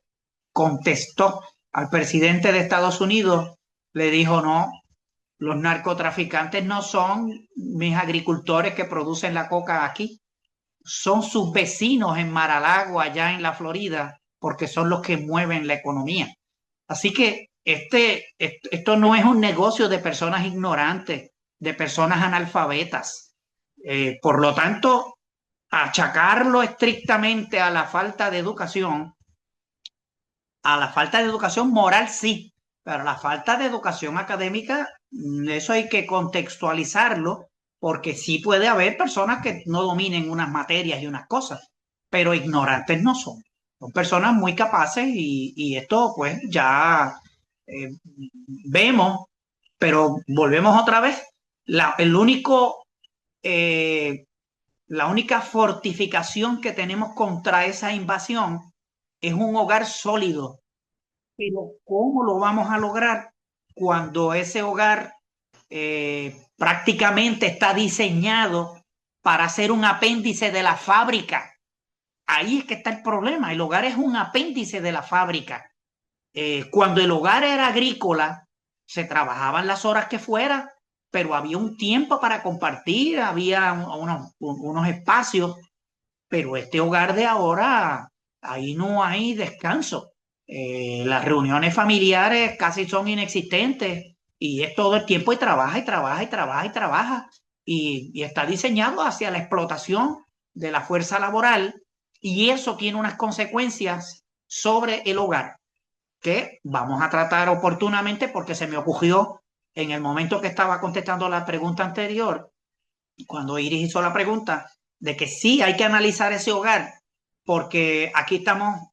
contestó al presidente de Estados Unidos, le dijo, no, los narcotraficantes no son mis agricultores que producen la coca aquí, son sus vecinos en Mar-a-Lago, allá en la Florida, porque son los que mueven la economía. Así que esto no es un negocio de personas ignorantes, de personas analfabetas. Por lo tanto, achacarlo estrictamente a la falta de educación moral sí, pero la falta de educación académica, eso hay que contextualizarlo, porque sí puede haber personas que no dominen unas materias y unas cosas, pero ignorantes no son. Son personas muy capaces y esto pues ya eh, vemos, pero volvemos otra vez. El único eh, la única fortificación que tenemos contra esa invasión es un hogar sólido. Pero ¿cómo lo vamos a lograr cuando ese hogar prácticamente está diseñado para ser un apéndice de la fábrica. Ahí es que está el problema. El hogar es un apéndice de la fábrica. Cuando el hogar era agrícola, se trabajaban las horas que fuera, pero había un tiempo para compartir, había unos espacios, pero este hogar de ahora, ahí no hay descanso. Las reuniones familiares casi son inexistentes y es todo el tiempo y trabaja y trabaja y trabaja y trabaja y está diseñado hacia la explotación de la fuerza laboral y eso tiene unas consecuencias sobre el hogar que vamos a tratar oportunamente porque se me ocurrió en el momento que estaba contestando la pregunta anterior, cuando Iris hizo la pregunta, de que sí hay que analizar ese hogar, porque aquí estamos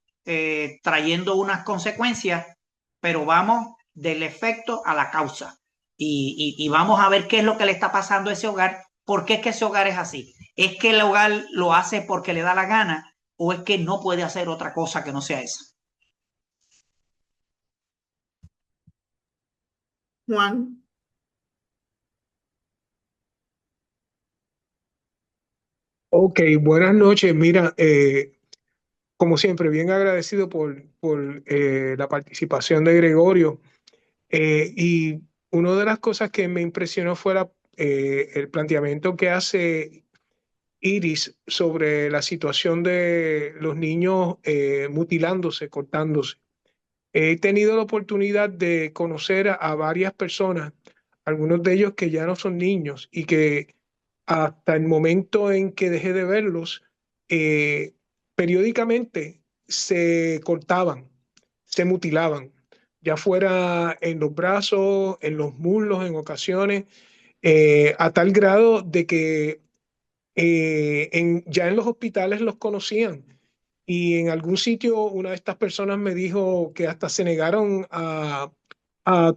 trayendo unas consecuencias, pero vamos del efecto a la causa. Y vamos a ver qué es lo que le está pasando a ese hogar, por qué es que ese hogar es así. ¿Es que el hogar lo hace porque le da la gana o es que no puede hacer otra cosa que no sea esa? Juan, Ok, buenas noches. Mira, como siempre, bien agradecido por la participación de Gregorio. Y una de las cosas que me impresionó fue el planteamiento que hace Iris sobre la situación de los niños mutilándose, cortándose. He tenido la oportunidad de conocer a varias personas, algunos de ellos que ya no son niños y que hasta el momento en que dejé de verlos, eh, periódicamente se cortaban, se mutilaban, ya fuera en los brazos, en los muslos en ocasiones, a tal grado de que ya en los hospitales los conocían. Y en algún sitio una de estas personas me dijo que hasta se negaron a, a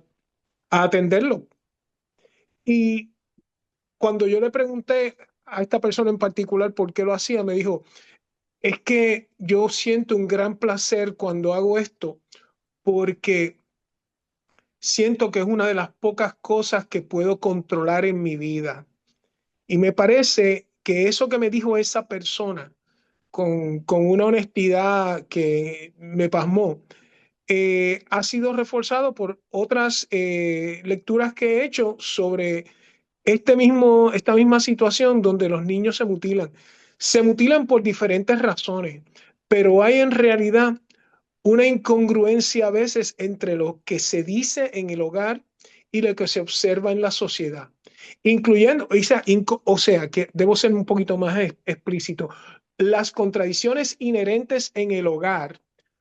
atenderlo. Y cuando yo le pregunté a esta persona en particular por qué lo hacía, me dijo, es que yo siento un gran placer cuando hago esto porque siento que es una de las pocas cosas que puedo controlar en mi vida. Y me parece que eso que me dijo esa persona con una honestidad que me pasmó, ha sido reforzado por otras lecturas que he hecho sobre esta misma situación donde los niños se mutilan. Se mutilan por diferentes razones, pero hay en realidad una incongruencia a veces entre lo que se dice en el hogar y lo que se observa en la sociedad, incluyendo, o sea, que debo ser un poquito más explícito, las contradicciones inherentes en el hogar,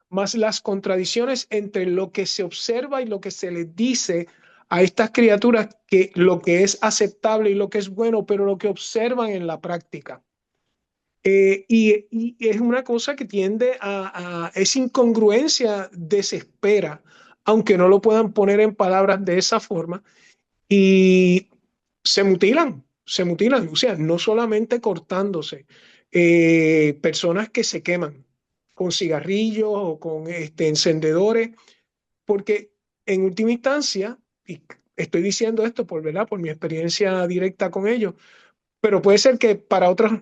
más las contradicciones entre lo que se observa y lo que se les dice a estas criaturas, que lo que es aceptable y lo que es bueno, pero lo que observan en la práctica. Y es una cosa que tiende esa incongruencia desespera, aunque no lo puedan poner en palabras de esa forma, y se mutilan, o sea, no solamente cortándose, personas que se queman con cigarrillos o con encendedores, porque en última instancia, y estoy diciendo esto ¿verdad? Por mi experiencia directa con ellos, pero puede ser que para otros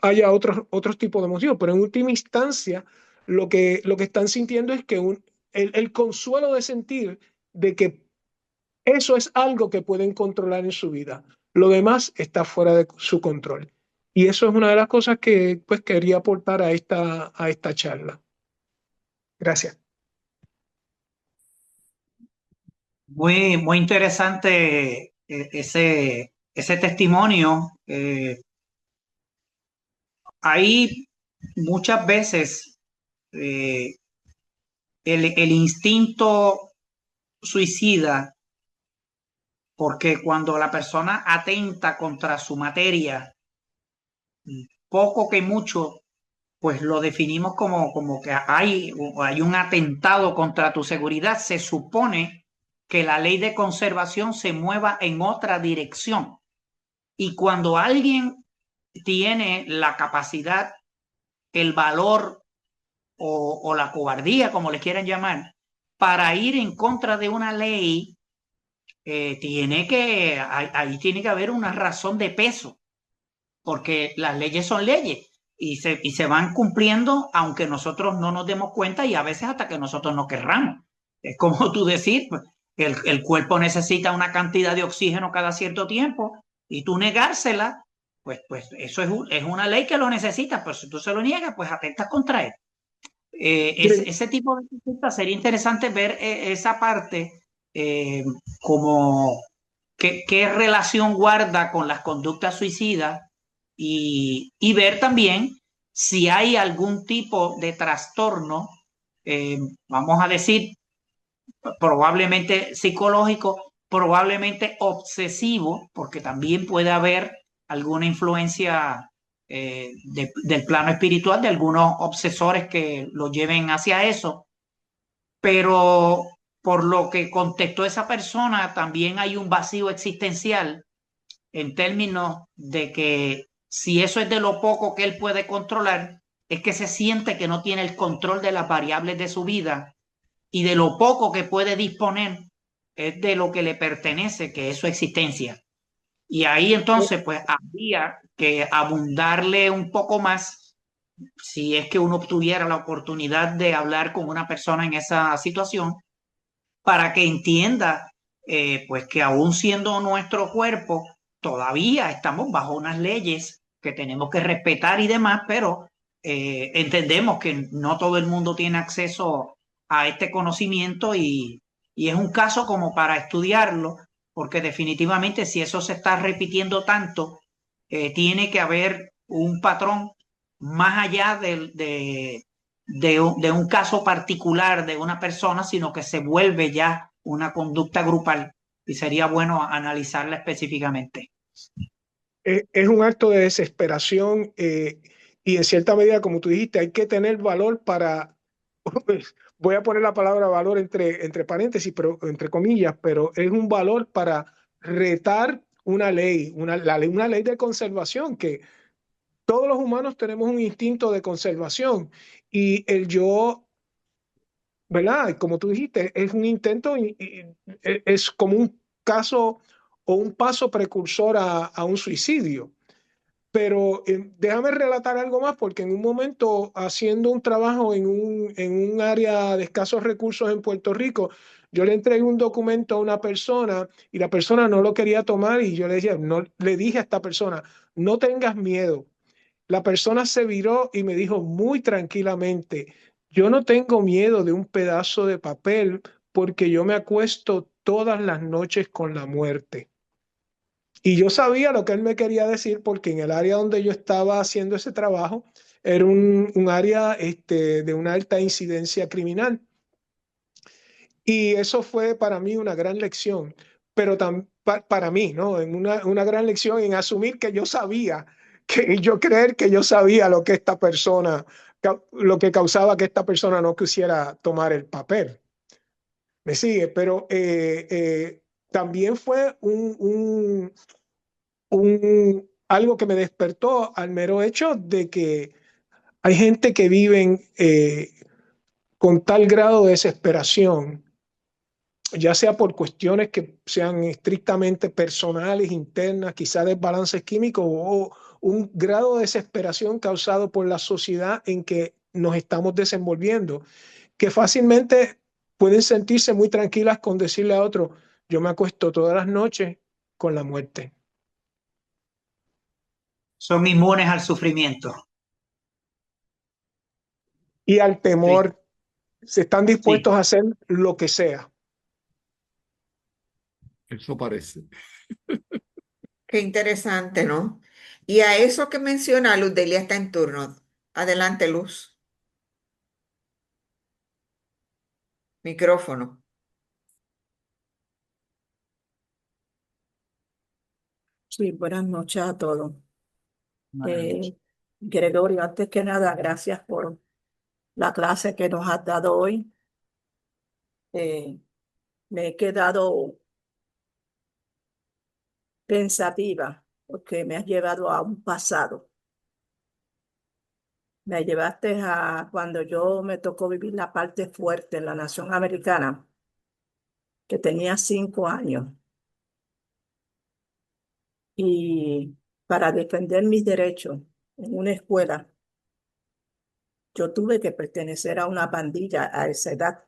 haya otros tipos de motivos, pero en última instancia lo que están sintiendo es que el consuelo de sentir de que eso es algo que pueden controlar en su vida. Lo demás está fuera de su control. Y eso es una de las cosas que pues quería aportar a esta charla. Gracias. Muy interesante ese testimonio. Ahí muchas veces eh, el instinto suicida, porque cuando la persona atenta contra su materia, poco que mucho, pues lo definimos como que hay un atentado contra tu seguridad. Se supone que la ley de conservación se mueva en otra dirección. Y cuando alguien tiene la capacidad, el valor o la cobardía, como le quieran llamar, para ir en contra de una ley, ahí tiene que haber una razón de peso, porque las leyes son leyes y se van cumpliendo aunque nosotros no nos demos cuenta y a veces hasta que nosotros no querramos. Es como tú decir, pues, el cuerpo necesita una cantidad de oxígeno cada cierto tiempo y tú negársela, pues eso es una ley que lo necesita, pero si tú se lo niegas, pues atentas contra él. Ese tipo de cosas sería interesante ver esa parte, como qué relación guarda con las conductas suicidas y ver también si hay algún tipo de trastorno, vamos a decir, probablemente psicológico, probablemente obsesivo, porque también puede haber alguna influencia del plano espiritual, de algunos obsesores que lo lleven hacia eso, pero por lo que contestó esa persona, también hay un vacío existencial en términos de que si eso es de lo poco que él puede controlar, es que se siente que no tiene el control de las variables de su vida y de lo poco que puede disponer es de lo que le pertenece, que es su existencia. Y ahí entonces pues habría que abundarle un poco más si es que uno tuviera la oportunidad de hablar con una persona en esa situación para que entienda pues que aún siendo nuestro cuerpo, todavía estamos bajo unas leyes que tenemos que respetar y demás, pero entendemos que no todo el mundo tiene acceso a este conocimiento y es un caso como para estudiarlo, porque definitivamente si eso se está repitiendo tanto, tiene que haber un patrón más allá de un caso particular de una persona, sino que se vuelve ya una conducta grupal y sería bueno analizarla específicamente. Es un acto de desesperación, y en cierta medida, como tú dijiste, hay que tener valor para, voy a poner la palabra valor entre paréntesis, pero entre comillas, pero es un valor para retar una ley, una ley de conservación, que todos los humanos tenemos un instinto de conservación y el yo, ¿verdad? Como tú dijiste, es un intento, es como un caso o un paso precursor a un suicidio. Pero déjame relatar algo más, porque en un momento, haciendo un trabajo en un área de escasos recursos en Puerto Rico, yo le entregué un documento a una persona y la persona no lo quería tomar y yo le decía, no, le dije a esta persona, no tengas miedo. La persona se viró y me dijo muy tranquilamente, yo no tengo miedo de un pedazo de papel porque yo me acuesto todas las noches con la muerte. Y yo sabía lo que él me quería decir porque en el área donde yo estaba haciendo ese trabajo era un área de una alta incidencia criminal. Y eso fue para mí una gran lección, pero para mí, ¿no? En una gran lección en asumir que yo sabía, que yo creer que yo sabía lo que esta persona, lo que causaba que esta persona no quisiera tomar el papel. ¿Me sigue? Pero también fue algo que me despertó al mero hecho de que hay gente que viven con tal grado de desesperación, ya sea por cuestiones que sean estrictamente personales, internas, quizá desbalances químicos o un grado de desesperación causado por la sociedad en que nos estamos desenvolviendo, que fácilmente pueden sentirse muy tranquilas con decirle a otro, yo me acuesto todas las noches con la muerte. Son inmunes al sufrimiento. Y al Sí, temor, se están dispuestos sí. a hacer lo que sea. Eso parece. Qué interesante, ¿no? Y a eso que menciona Luz Delia está en turno. Adelante, Luz. Micrófono. Sí, buenas noches a todos. Buenas noches. Gregorio, antes que nada, gracias por la clase que nos has dado hoy. Eh, Me he quedado pensativa porque me has llevado a un pasado. Me llevaste a cuando yo me tocó vivir la parte fuerte en la nación americana, que tenía 5 años. Y para defender mis derechos en una escuela, yo tuve que pertenecer a una pandilla a esa edad.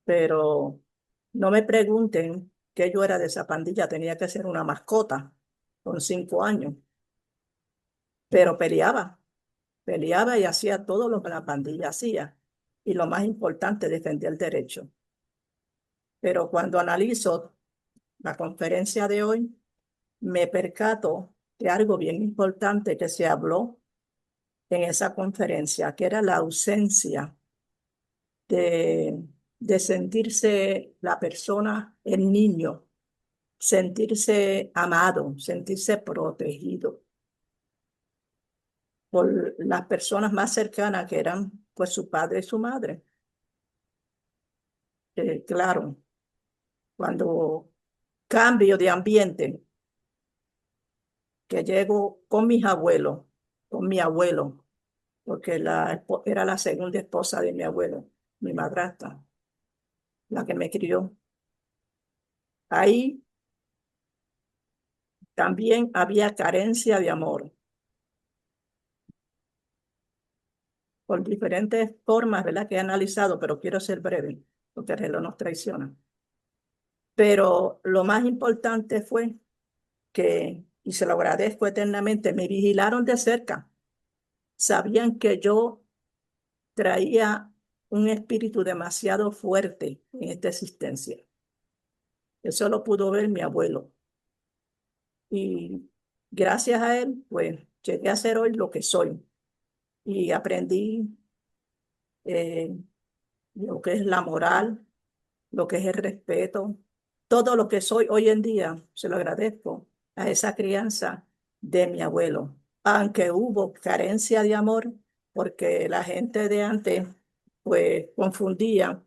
Pero no me pregunten qué yo era de esa pandilla, tenía que ser una mascota con 5 años, pero peleaba y hacía todo lo que la pandilla hacía. Y lo más importante, defendía el derecho. Pero cuando analizo la conferencia de hoy, me percato de algo bien importante que se habló en esa conferencia, que era la ausencia de, de sentirse la persona, el niño, sentirse amado, sentirse protegido por las personas más cercanas que eran pues su padre y su madre. Claro, cuando cambio de ambiente, que llego con mis abuelos, con mi abuelo, porque era la segunda esposa de mi abuelo, mi madrastra, la que me crió. Ahí también había carencia de amor, por diferentes formas, ¿verdad? Que he analizado, pero quiero ser breve, porque el reloj nos traiciona. Pero lo más importante fue que, y se lo agradezco eternamente, me vigilaron de cerca. Sabían que yo traía un espíritu demasiado fuerte en esta existencia. Eso lo pudo ver mi abuelo. Y gracias a él, pues llegué a ser hoy lo que soy. Y aprendí eh, lo que es la moral, lo que es el respeto, todo lo que soy hoy en día, se lo agradezco a esa crianza de mi abuelo. Aunque hubo carencia de amor, porque la gente de antes, pues confundía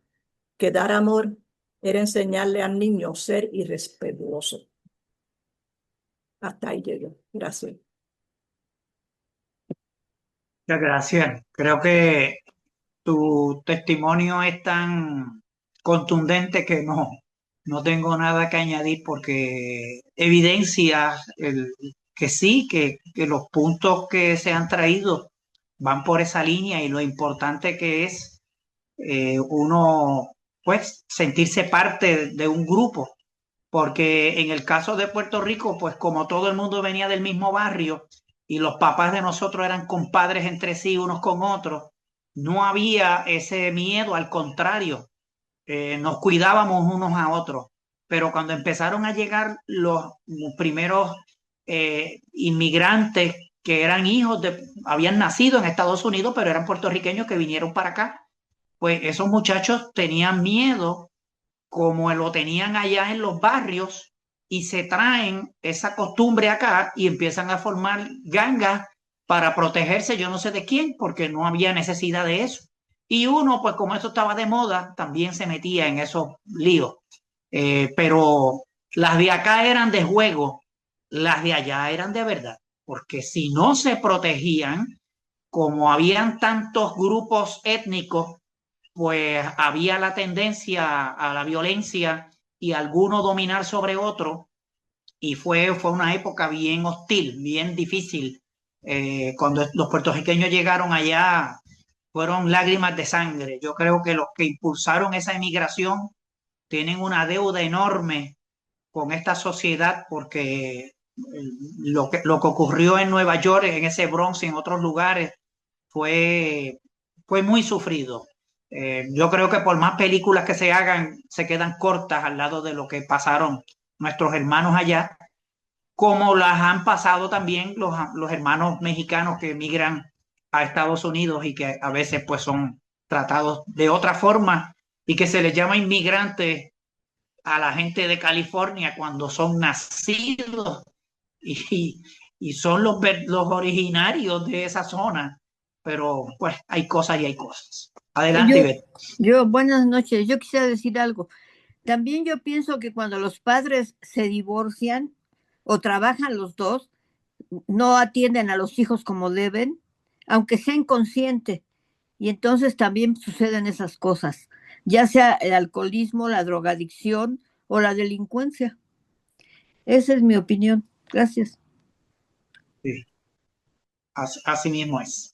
que dar amor era enseñarle al niño a ser irrespetuoso. Hasta ahí llego. Gracias. Muchas gracias. Creo que tu testimonio es tan contundente que no tengo nada que añadir porque evidencia que sí, que los puntos que se han traído van por esa línea y lo importante que es uno, pues, sentirse parte de un grupo. Porque en el caso de Puerto Rico, pues como todo el mundo venía del mismo barrio y los papás de nosotros eran compadres entre sí unos con otros, no había ese miedo, al contrario, nos cuidábamos unos a otros. Pero cuando empezaron a llegar los primeros inmigrantes que eran habían nacido en Estados Unidos, pero eran puertorriqueños que vinieron para acá, pues esos muchachos tenían miedo como lo tenían allá en los barrios y se traen esa costumbre acá y empiezan a formar gangas para protegerse yo no sé de quién, porque no había necesidad de eso. Y uno, pues como eso estaba de moda, también se metía en esos líos. Pero las de acá eran de juego, las de allá eran de verdad, porque si no se protegían, como habían tantos grupos étnicos, pues había la tendencia a la violencia y a alguno dominar sobre otro, y fue una época bien hostil, bien difícil. Cuando los puertorriqueños llegaron allá, fueron lágrimas de sangre. Yo creo que los que impulsaron esa emigración tienen una deuda enorme con esta sociedad porque lo que ocurrió en Nueva York, en ese Bronx y en otros lugares, fue muy sufrido. Yo creo que por más películas que se hagan, se quedan cortas al lado de lo que pasaron nuestros hermanos allá, como las han pasado también los hermanos mexicanos que emigran a Estados Unidos y que a veces pues son tratados de otra forma y que se les llama inmigrantes a la gente de California cuando son nacidos y, y son los originarios de esa zona, pero pues hay cosas y hay cosas. Adelante, Yo, Ivette. buenas noches. Yo quisiera decir algo. También yo pienso que cuando los padres se divorcian o trabajan los dos, no atienden a los hijos como deben, aunque sea inconsciente. Y entonces también suceden esas cosas, ya sea el alcoholismo, la drogadicción o la delincuencia. Esa es mi opinión. Gracias. Sí. Así mismo es.